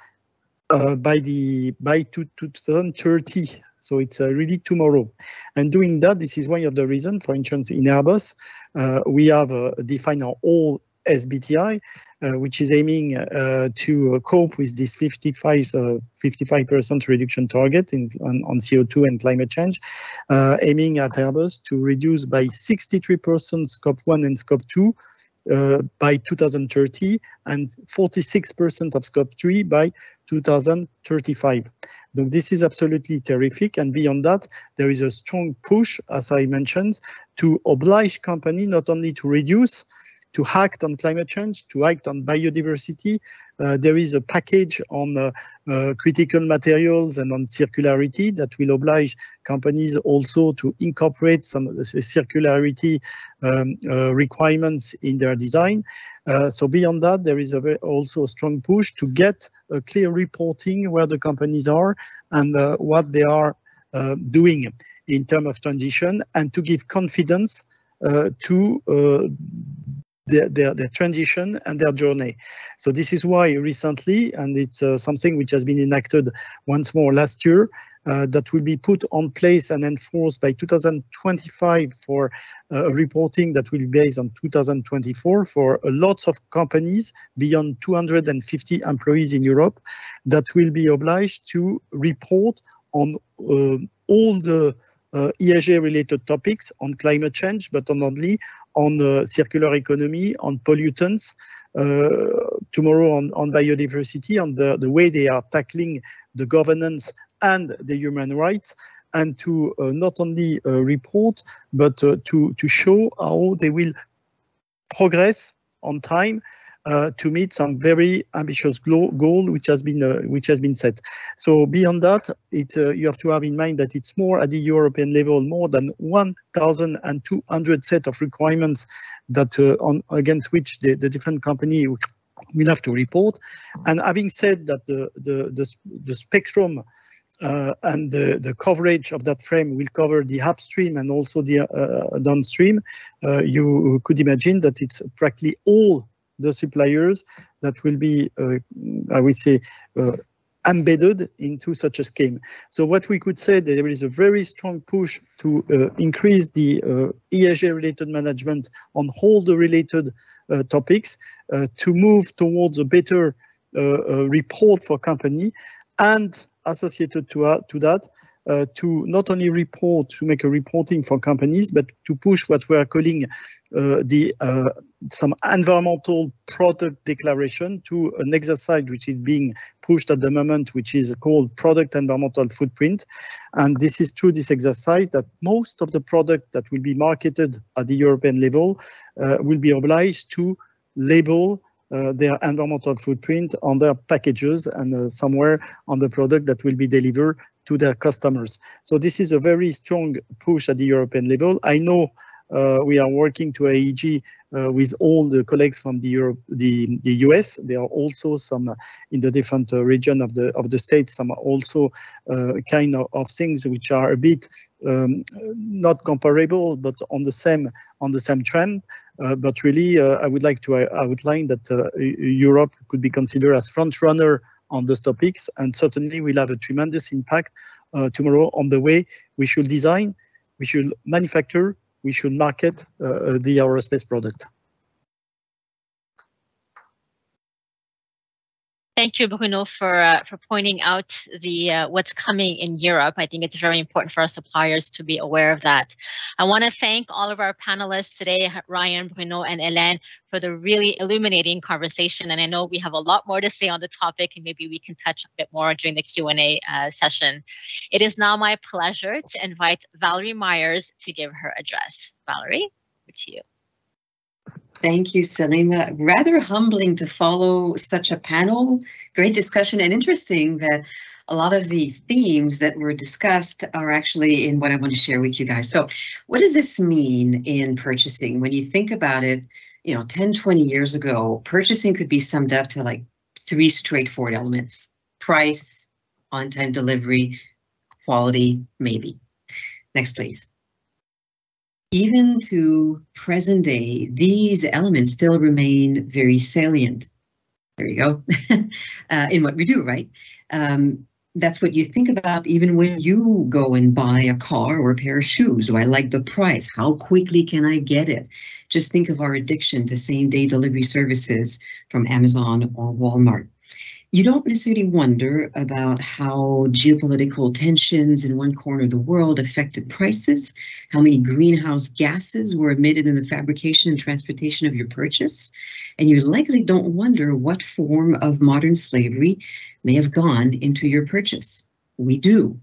by 2030. So it's really tomorrow. And doing that, this is one of the reasons, for instance, in Airbus, we have defined our whole SBTI, which is aiming to cope with this 55% reduction target on CO2 and climate change, aiming at Airbus to reduce by 63% Scope 1 and Scope 2 by 2030, and 46% of Scope 3 by 2035. So this is absolutely terrific. And beyond that, there is a strong push, as I mentioned, to oblige companies not only to reduce, to act on climate change, to act on biodiversity. There is a package on critical materials and on circularity that will oblige companies also to incorporate some circularity requirements in their design. So beyond that, there is also a strong push to get a clear reporting where the companies are and what they are doing in terms of transition, and to give confidence to their transition and their journey. So this is why recently, and it's something which has been enacted once more last year, that will be put on place and enforced by 2025 for reporting that will be based on 2024 for lots of companies beyond 250 employees in Europe, that will be obliged to report on all the ESG related topics on climate change, but not only on circular economy, on pollutants, tomorrow on biodiversity, on the way they are tackling the governance and the human rights, and to not only report, but to show how they will progress on time to meet some very ambitious goal which has been set. So beyond that, you have to have in mind that it's more at the European level, more than 1,200 set of requirements that against which the different company will have to report. And having said that, the spectrum and the coverage of that frame will cover the upstream and also the downstream, you could imagine that it's practically all the suppliers that will be, I would say, embedded into such a scheme. So what we could say, that there is a very strong push to increase the ESG-related management on all the related topics, to move towards a better report for company, and associated to that, to not only report, to make a reporting for companies, but to push what we are calling some environmental product declaration to an exercise which is being pushed at the moment, which is called product environmental footprint. And this is through this exercise that most of the product that will be marketed at the European level will be obliged to label their environmental footprint on their packages and somewhere on the product that will be delivered to their customers. So this is a very strong push at the European level. I know we are working to AEG with all the colleagues from the US. There are also some in the different region of the states. Some also kind of things which are a bit not comparable, but on the same trend. But really, I would like to outline that Europe could be considered as front runner on those topics, and certainly will have a tremendous impact tomorrow on the way we should design, we should manufacture, we should market the aerospace product. Thank you, Bruno, for pointing out the what's coming in Europe. I think it's very important for our suppliers to be aware of that. I want to thank all of our panelists today, Ryan, Bruno, and Hélène, for the really illuminating conversation. And I know we have a lot more to say on the topic, and maybe we can touch a bit more during the Q&A session. It is now my pleasure to invite Valerie Myers to give her address. Valerie, over to you. Thank you, Salima. Rather humbling to follow such a panel. Great discussion, and interesting that a lot of the themes that were discussed are actually in what I want to share with you guys. So what does this mean in purchasing? When you think about it, 10, 20 years ago, purchasing could be summed up to like 3 straightforward elements: price, on-time delivery, quality, maybe. Next, please. Even to present day, these elements still remain very salient. There you go, in what we do, right? That's what you think about even when you go and buy a car or a pair of shoes. Do I like the price? How quickly can I get it? Just think of our addiction to same-day delivery services from Amazon or Walmart. You don't necessarily wonder about how geopolitical tensions in one corner of the world affected prices, how many greenhouse gases were emitted in the fabrication and transportation of your purchase, and you likely don't wonder what form of modern slavery may have gone into your purchase. We do.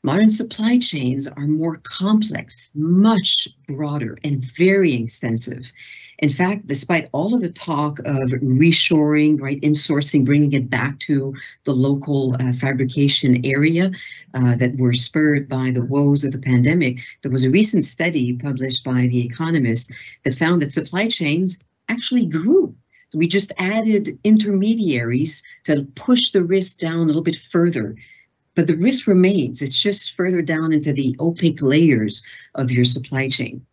Modern supply chains are more complex, much broader, and very extensive. In fact, despite all of the talk of reshoring, right, insourcing, bringing it back to the local fabrication area that were spurred by the woes of the pandemic, there was a recent study published by The Economist that found that supply chains actually grew. We just added intermediaries to push the risk down a little bit further. But the risk remains. It's just further down into the opaque layers of your supply chain.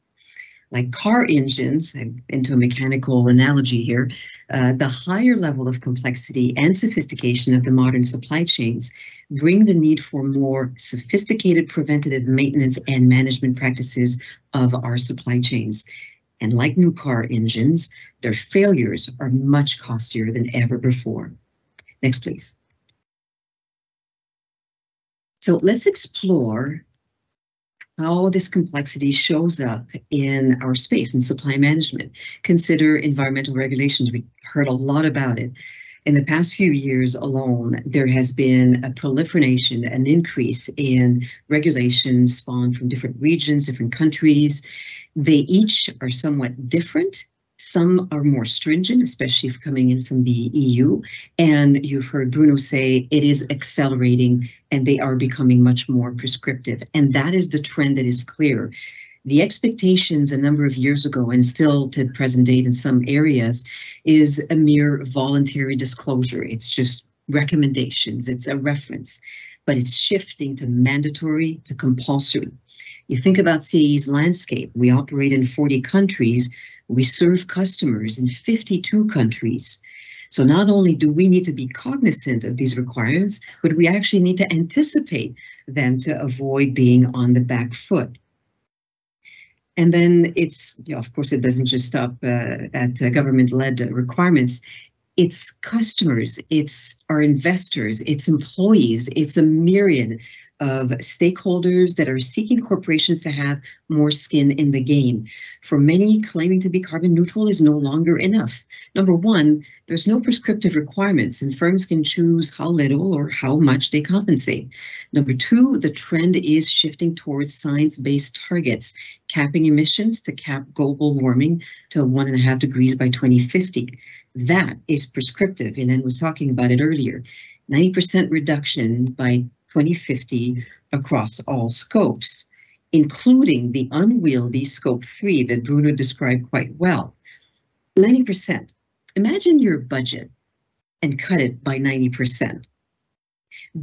Like car engines, I'm into a mechanical analogy here, the higher level of complexity and sophistication of the modern supply chains bring the need for more sophisticated preventative maintenance and management practices of our supply chains. And like new car engines, their failures are much costlier than ever before. Next, please. So let's explore how this complexity shows up in our space and supply management. Consider environmental regulations. We heard a lot about it. In the past few years alone, there has been a proliferation, an increase in regulations spawned from different regions, different countries. They each are somewhat different. Some are more stringent, especially if coming in from the EU. And you've heard Bruno say it is accelerating and they are becoming much more prescriptive. And that is the trend that is clear. The expectations a number of years ago, and still to present date in some areas, is a mere voluntary disclosure. It's just recommendations, it's a reference, but it's shifting to mandatory, to compulsory. You think about CAE's landscape. We operate in 40 countries. We serve customers in 52 countries. So not only do we need to be cognizant of these requirements, but we actually need to anticipate them to avoid being on the back foot. And then it's, of course, it doesn't just stop at government-led requirements. It's customers, it's our investors, it's employees, it's a myriad of stakeholders that are seeking corporations to have more skin in the game. For many, claiming to be carbon neutral is no longer enough. Number one, there's no prescriptive requirements and firms can choose how little or how much they compensate. Number two, the trend is shifting towards science-based targets, capping emissions to cap global warming to 1.5 degrees by 2050. That is prescriptive, and Anne was talking about it earlier. 90% reduction by 2050 across all scopes, including the unwieldy scope 3 that Bruno described quite well. 90%. Imagine your budget and cut it by 90%.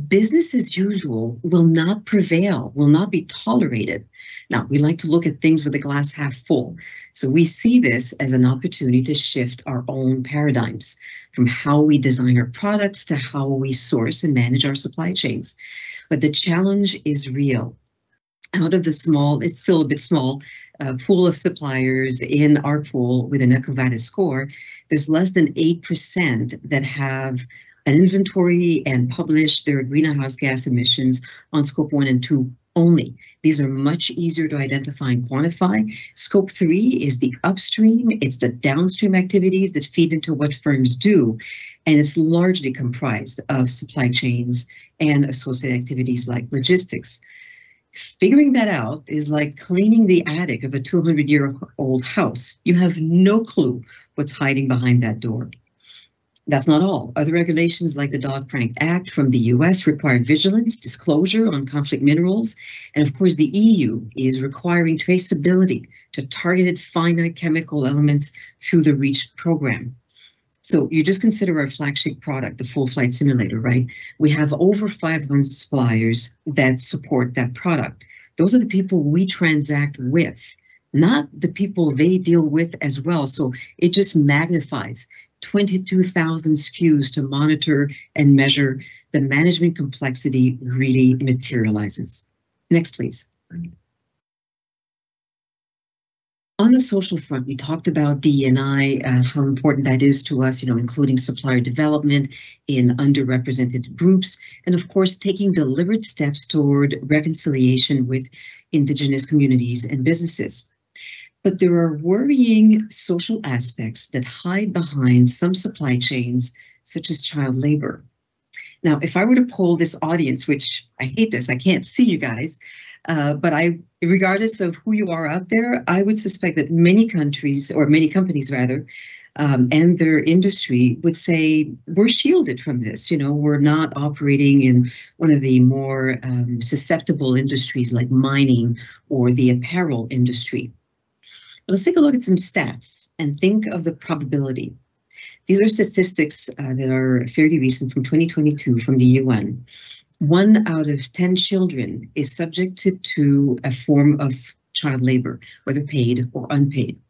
Business as usual will not prevail, will not be tolerated. Now, we like to look at things with the glass half full. So we see this as an opportunity to shift our own paradigms from how we design our products to how we source and manage our supply chains. But the challenge is real. Out of the small, it's still a bit small, pool of suppliers in our pool with an EcoVadis score, there's less than 8% that have an inventory and publish their greenhouse gas emissions on scope 1 and 2 only. These are much easier to identify and quantify. Scope 3 is the upstream, it's the downstream activities that feed into what firms do, and it's largely comprised of supply chains and associated activities like logistics. Figuring that out is like cleaning the attic of a 200-year-old house. You have no clue what's hiding behind that door. That's not all. Other regulations like the Dodd-Frank Act from the US require vigilance, disclosure on conflict minerals. And of course, the EU is requiring traceability to targeted finite chemical elements through the REACH program. So you just consider our flagship product, the full flight simulator, right? We have over 500 suppliers that support that product. Those are the people we transact with, not the people they deal with as well. So it just magnifies 22,000 SKUs to monitor and measure. The management complexity really materializes. Next, please. On the social front, we talked about DE&I, how important that is to us, including supplier development in underrepresented groups, and of course, taking deliberate steps toward reconciliation with Indigenous communities and businesses. But there are worrying social aspects that hide behind some supply chains, such as child labor. Now, if I were to poll this audience, which I hate this, I can't see you guys, but regardless of who you are out there, I would suspect that many countries, or many companies rather, and their industry would say, we're shielded from this. We're not operating in one of the more susceptible industries like mining or the apparel industry. Let's take a look at some stats and think of the probability. These are statistics that are fairly recent from 2022 from the UN. 1 out of 10 children is subjected to a form of child labor, whether paid or unpaid.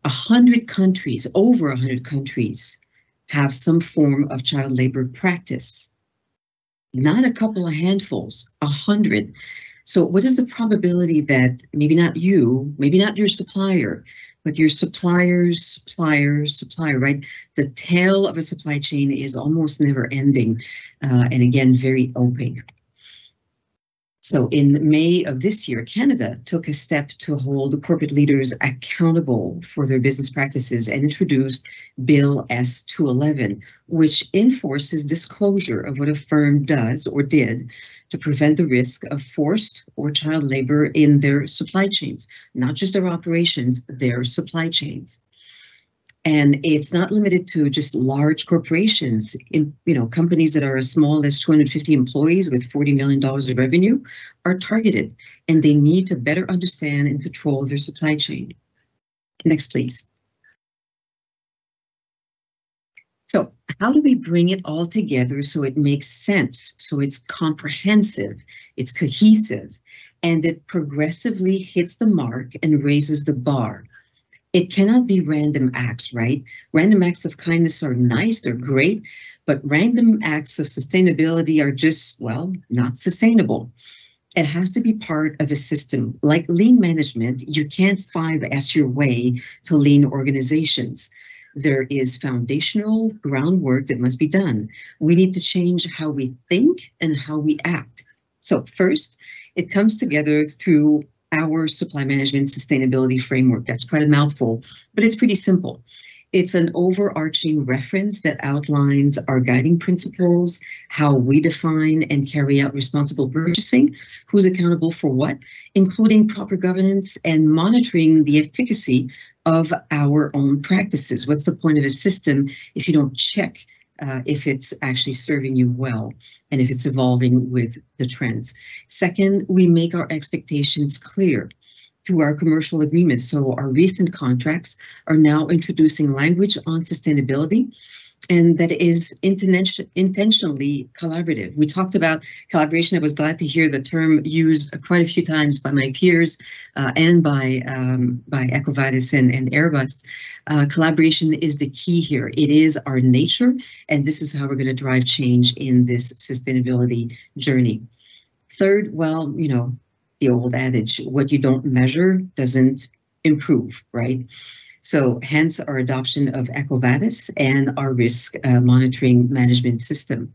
100 countries, over 100 countries, have some form of child labor practice. Not a couple of handfuls, 100. So what is the probability that maybe not you, maybe not your supplier, but your supplier's supplier, right? The tail of a supply chain is almost never ending, and again, very opaque. So in May of this year, Canada took a step to hold corporate leaders accountable for their business practices and introduced Bill S-211, which enforces disclosure of what a firm does or did to prevent the risk of forced or child labor in their supply chains, not just their operations, their supply chains. And it's not limited to just large corporations. Companies that are as small as 250 employees with $40 million of revenue are targeted, and they need to better understand and control their supply chain. Next, please. So how do we bring it all together so it makes sense, so it's comprehensive, it's cohesive, and it progressively hits the mark and raises the bar? It cannot be random acts, right? Random acts of kindness are nice, they're great, but random acts of sustainability are just, well, not sustainable. It has to be part of a system. Like lean management, you can't 5S your way to lean organizations. There is foundational groundwork that must be done. We need to change how we think and how we act. So first, it comes together through our supply management sustainability framework. That's quite a mouthful, but it's pretty simple. It's an overarching reference that outlines our guiding principles, how we define and carry out responsible purchasing, who's accountable for what, including proper governance and monitoring the efficacy of our own practices. What's the point of a system if you don't check if it's actually serving you well and if it's evolving with the trends? Second, we make our expectations clear through our commercial agreements. So our recent contracts are now introducing language on sustainability, and that is intentionally collaborative. We talked about collaboration. I was glad to hear the term used quite a few times by my peers and by EcoVadis and Airbus. Collaboration is the key here. It is our nature, and this is how we're going to drive change in this sustainability journey. Third, well, the old adage, what you don't measure doesn't improve, right? So hence our adoption of EcoVadis and our risk monitoring management system.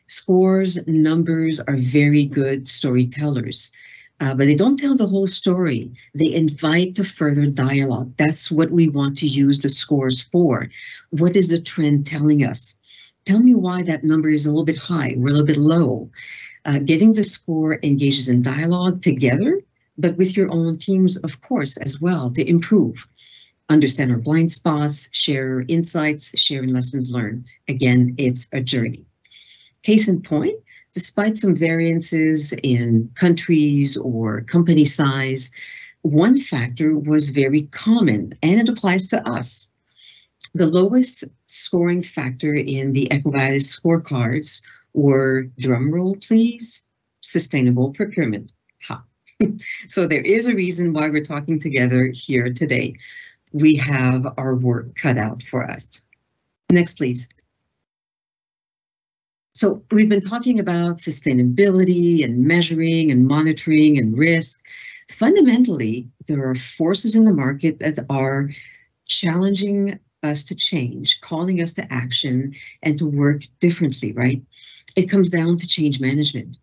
Scores, numbers are very good storytellers, but they don't tell the whole story. They invite to further dialogue. That's what we want to use the scores for. What is the trend telling us? Tell me why that number is a little bit high, we're a little bit low. Getting the score engages in dialogue together, but with your own teams, of course, as well, to improve. Understand our blind spots, share insights, share lessons learned. Again, it's a journey. Case in point, despite some variances in countries or company size, one factor was very common, and it applies to us. The lowest scoring factor in the EcoVadis scorecards were, drum roll please, sustainable procurement. Ha. So there is a reason why we're talking together here today. We have our work cut out for us. Next, please. So we've been talking about sustainability and measuring and monitoring and risk. Fundamentally, there are forces in the market that are challenging us to change, calling us to action and to work differently, right? It comes down to change management.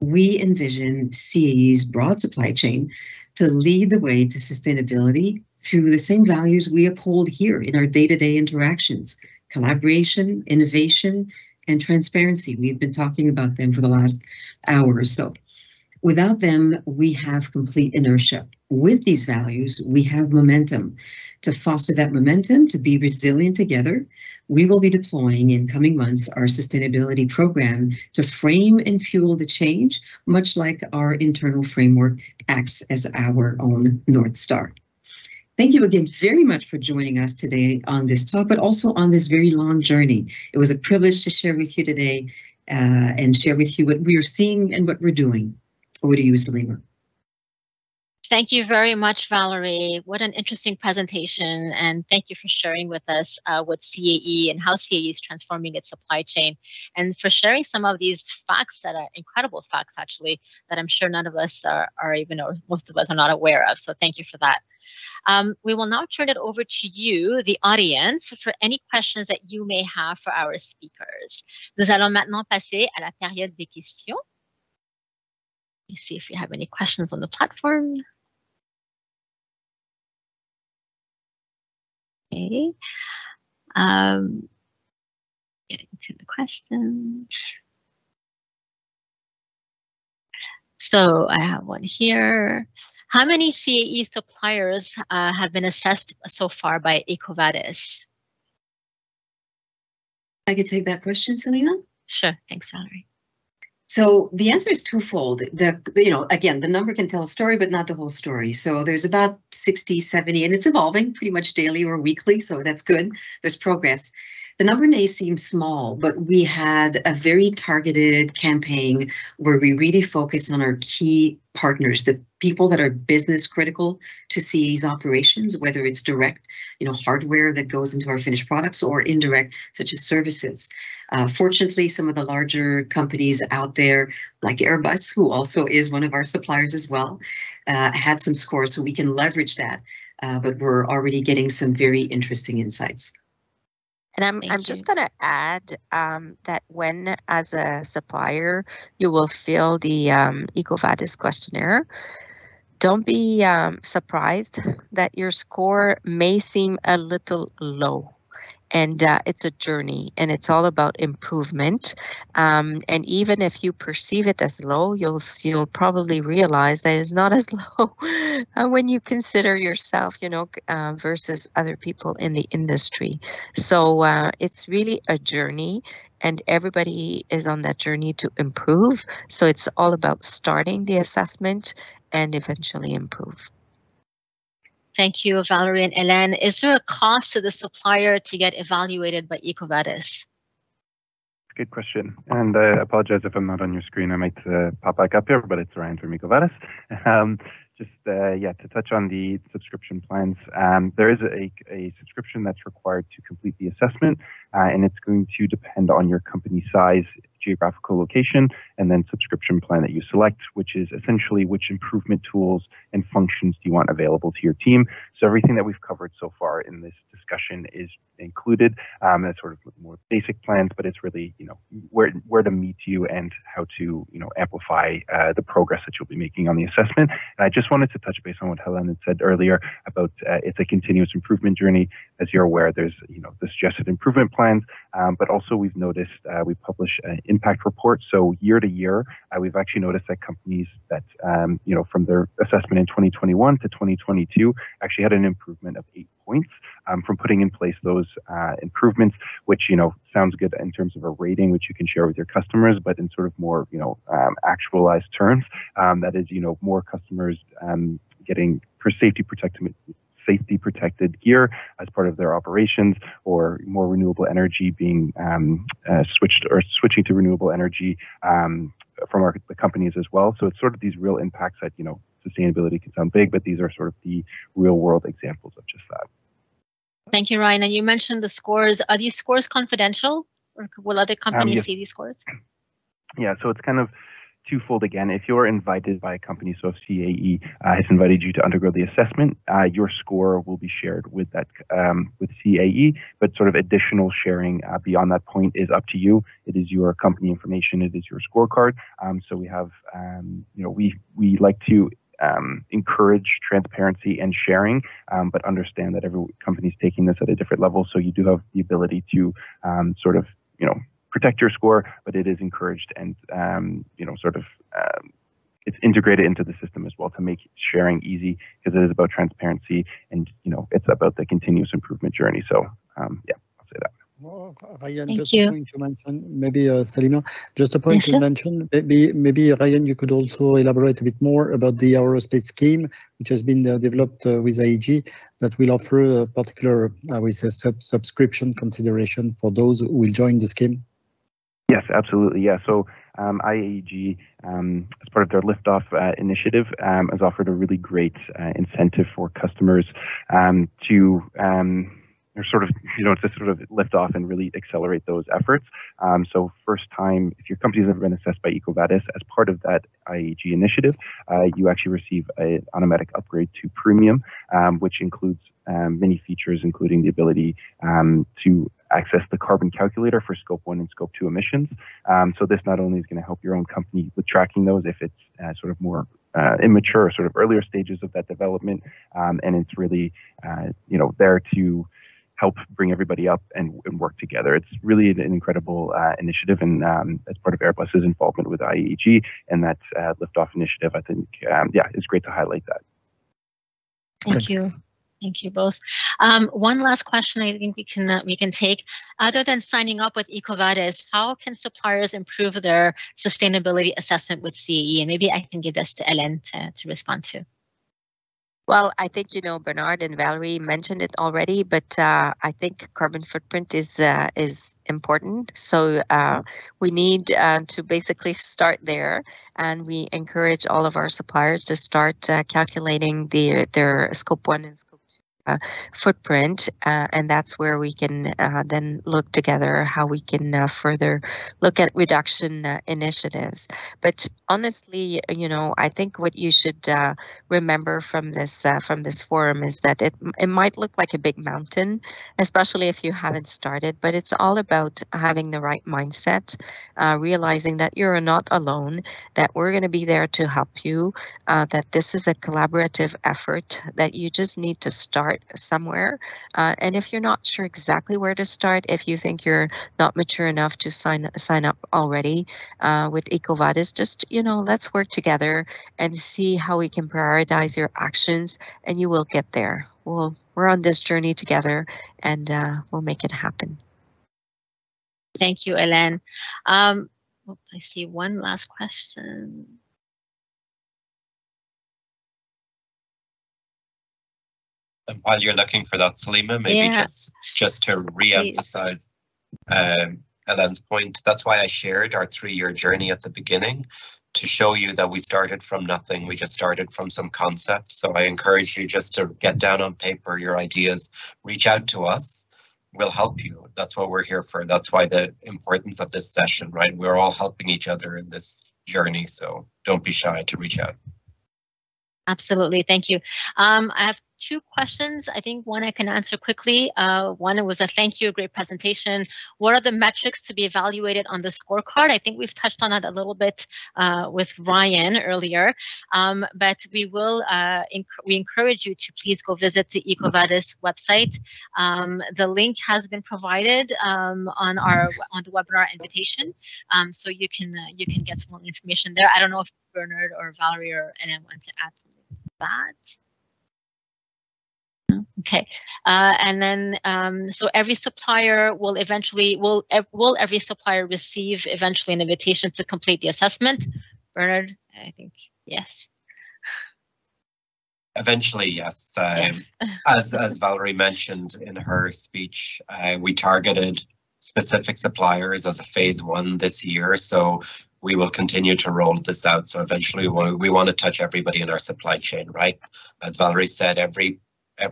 We envision CAE's broad supply chain to lead the way to sustainability through the same values we uphold here in our day-to-day interactions: collaboration, innovation, and transparency. We've been talking about them for the last hour or so. Without them, we have complete inertia. With these values, we have momentum. To foster that momentum, to be resilient together, we will be deploying in coming months our sustainability program to frame and fuel the change, much like our internal framework acts as our own North Star. Thank you again very much for joining us today on this talk, but also on this very long journey. It was a privilege to share with you today and share with you what we are seeing and what we're doing. Over to you, Salima. Thank you very much, Valerie. What an interesting presentation, and thank you for sharing with us what CAE and how CAE is transforming its supply chain, and for sharing some of these facts that are incredible facts, actually, that I'm sure none of us are even, or most of us are not aware of. So thank you for that. We will now turn it over to you, the audience, for any questions that you may have for our speakers. Nous allons maintenant passer à la période des questions. me see if you have any questions on the platform. Okay. Getting to the questions. So I have one here. How many CAE suppliers have been assessed so far by EcoVadis? I could take that question, Selena. Sure, thanks, Valerie. So the answer is twofold. Again, the number can tell a story, but not the whole story. So there's about 60, 70, and it's evolving pretty much daily or weekly. So that's good. There's progress. The number may seem small, but we had a very targeted campaign where we really focus on our key partners, the people that are business critical to CAE's operations, whether it's direct, hardware that goes into our finished products, or indirect, such as services. Fortunately, some of the larger companies out there, like Airbus, who also is one of our suppliers as well, had some scores, so we can leverage that. But we're already getting some very interesting insights. And I'm just going to add that when, as a supplier, you will fill the EcoVadis questionnaire, don't be surprised that your score may seem a little low. And it's a journey, and it's all about improvement. And even if you perceive it as low, you'll probably realize that it's not as low when you consider yourself, versus other people in the industry. So it's really a journey, and everybody is on that journey to improve. So it's all about starting the assessment and eventually improve. Thank you, Valerie and Hélène. Is there a cost to the supplier to get evaluated by EcoVadis? Good question. And I apologize if I'm not on your screen. I might pop back up here, but it's Ryan from EcoVadis. To touch on the subscription plans, there is a subscription that's required to complete the assessment, and it's going to depend on your company size, geographical location, and then subscription plan that you select, which is essentially which improvement tools and functions do you want available to your team. So everything that we've covered so far in this discussion is included. That's sort of more basic plans, but it's really, where to meet you and how to, amplify the progress that you'll be making on the assessment. And I just wanted to touch base on what Hélène had said earlier about it's a continuous improvement journey. As you're aware, there's, the suggested improvement plans, but also we've noticed we publish impact reports. So year to year, we've actually noticed that companies that, from their assessment in 2021 to 2022 actually had an improvement of 8 points from putting in place those improvements, which, sounds good in terms of a rating, which you can share with your customers, but in sort of more, actualized terms, that is, more customers getting for safety protected gear as part of their operations, or more renewable energy being switching to renewable energy from the companies as well. So it's sort of these real impacts that, sustainability can sound big, but these are sort of the real world examples of just that. Thank you, Ryan. And you mentioned the scores. Are these scores confidential, or will other companies see these scores? Yeah, so it's kind of twofold again. If you're invited by a company, so if CAE has invited you to undergo the assessment, your score will be shared with that with CAE, but sort of additional sharing beyond that point is up to you. It is your company information. It is your scorecard. So we have, we like to encourage transparency and sharing, but understand that every company is taking this at a different level. So you do have the ability to sort of, protect your score, but it is encouraged and, it's integrated into the system as well to make sharing easy, because it is about transparency and, it's about the continuous improvement journey. So, I'll say that. Well, Ryan, Thank just you. a point to mention, maybe Salima, just a point to mention, maybe Ryan, you could also elaborate a bit more about the aerospace scheme, which has been developed with IAG, that will offer a particular, subscription consideration for those who will join the scheme. Yes, absolutely. Yeah. So IAG, as part of their liftoff initiative, has offered a really great incentive for customers to lift off and really accelerate those efforts. So first time, if your company has ever been assessed by EcoVadis, as part of that IAG initiative, you actually receive an automatic upgrade to premium, which includes many features, including the ability to access the carbon calculator for Scope 1 and Scope 2 emissions. So this not only is going to help your own company with tracking those if it's sort of more immature, sort of earlier stages of that development, and it's really, there to help bring everybody up and work together. It's really an incredible initiative, and as part of Airbus's involvement with IAG and that liftoff initiative, I think, it's great to highlight that. Thank you. Thank you both. One last question I think we can take. Other than signing up with EcoVadis, how can suppliers improve their sustainability assessment with CAE? And maybe I can give this to Hélène to respond to. Well, I think, Bernard and Valerie mentioned it already, but I think carbon footprint is important. So we need to basically start there, and we encourage all of our suppliers to start calculating their Scope 1 and Scope 2 footprint, and that's where we can then look together how we can further look at reduction initiatives. But honestly, I think what you should remember from this forum is that it might look like a big mountain, especially if you haven't started, but it's all about having the right mindset, realizing that you're not alone, that we're going to be there to help you, that this is a collaborative effort, that you just need to start somewhere. And if you're not sure exactly where to start, if you think you're not mature enough to sign up already with EcoVadis, just, let's work together and see how we can prioritize your actions, and you will get there. We're on this journey together, and we'll make it happen. Thank you, Hélène. I see one last question. And while you're looking for that, Salima, maybe just to re-emphasize Hélène's point, that's why I shared our 3-year journey at the beginning, to show you that we started from nothing. We just started from some concepts. So I encourage you just to get down on paper your ideas, reach out to us. We'll help you. That's what we're here for. That's why the importance of this session, right? We're all helping each other in this journey. So don't be shy to reach out. Absolutely. Thank you. I have 2 questions. I think one I can answer quickly. One was a thank you, a great presentation. What are the metrics to be evaluated on the scorecard? I think we've touched on that a little bit with Ryan earlier, but we will we encourage you to please go visit the EcoVadis website. The link has been provided on the webinar invitation, so you can get some more information there. I don't know if Bernard or Valerie or anyone want to add something to that. Okay, and then so every supplier will every supplier receive eventually an invitation to complete the assessment? Bernard, I think yes. Eventually, yes. Yes. as Valerie mentioned in her speech, we targeted specific suppliers as a phase 1 this year, so we will continue to roll this out. So eventually we want to touch everybody in our supply chain, right? As Valerie said, every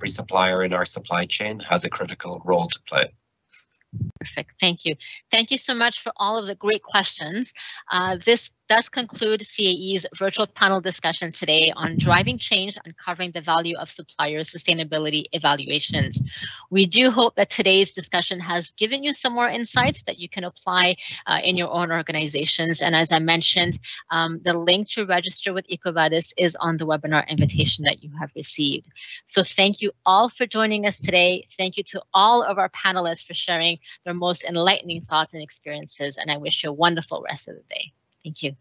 supplier in our supply chain has a critical role to play. Perfect. Thank you. Thank you so much for all of the great questions. This does conclude CAE's virtual panel discussion today on driving change, uncovering the value of supplier sustainability evaluations. We do hope that today's discussion has given you some more insights that you can apply in your own organizations. And as I mentioned, the link to register with EcoVadis is on the webinar invitation that you have received. So thank you all for joining us today. Thank you to all of our panelists for sharing their most enlightening thoughts and experiences. And I wish you a wonderful rest of the day. Thank you.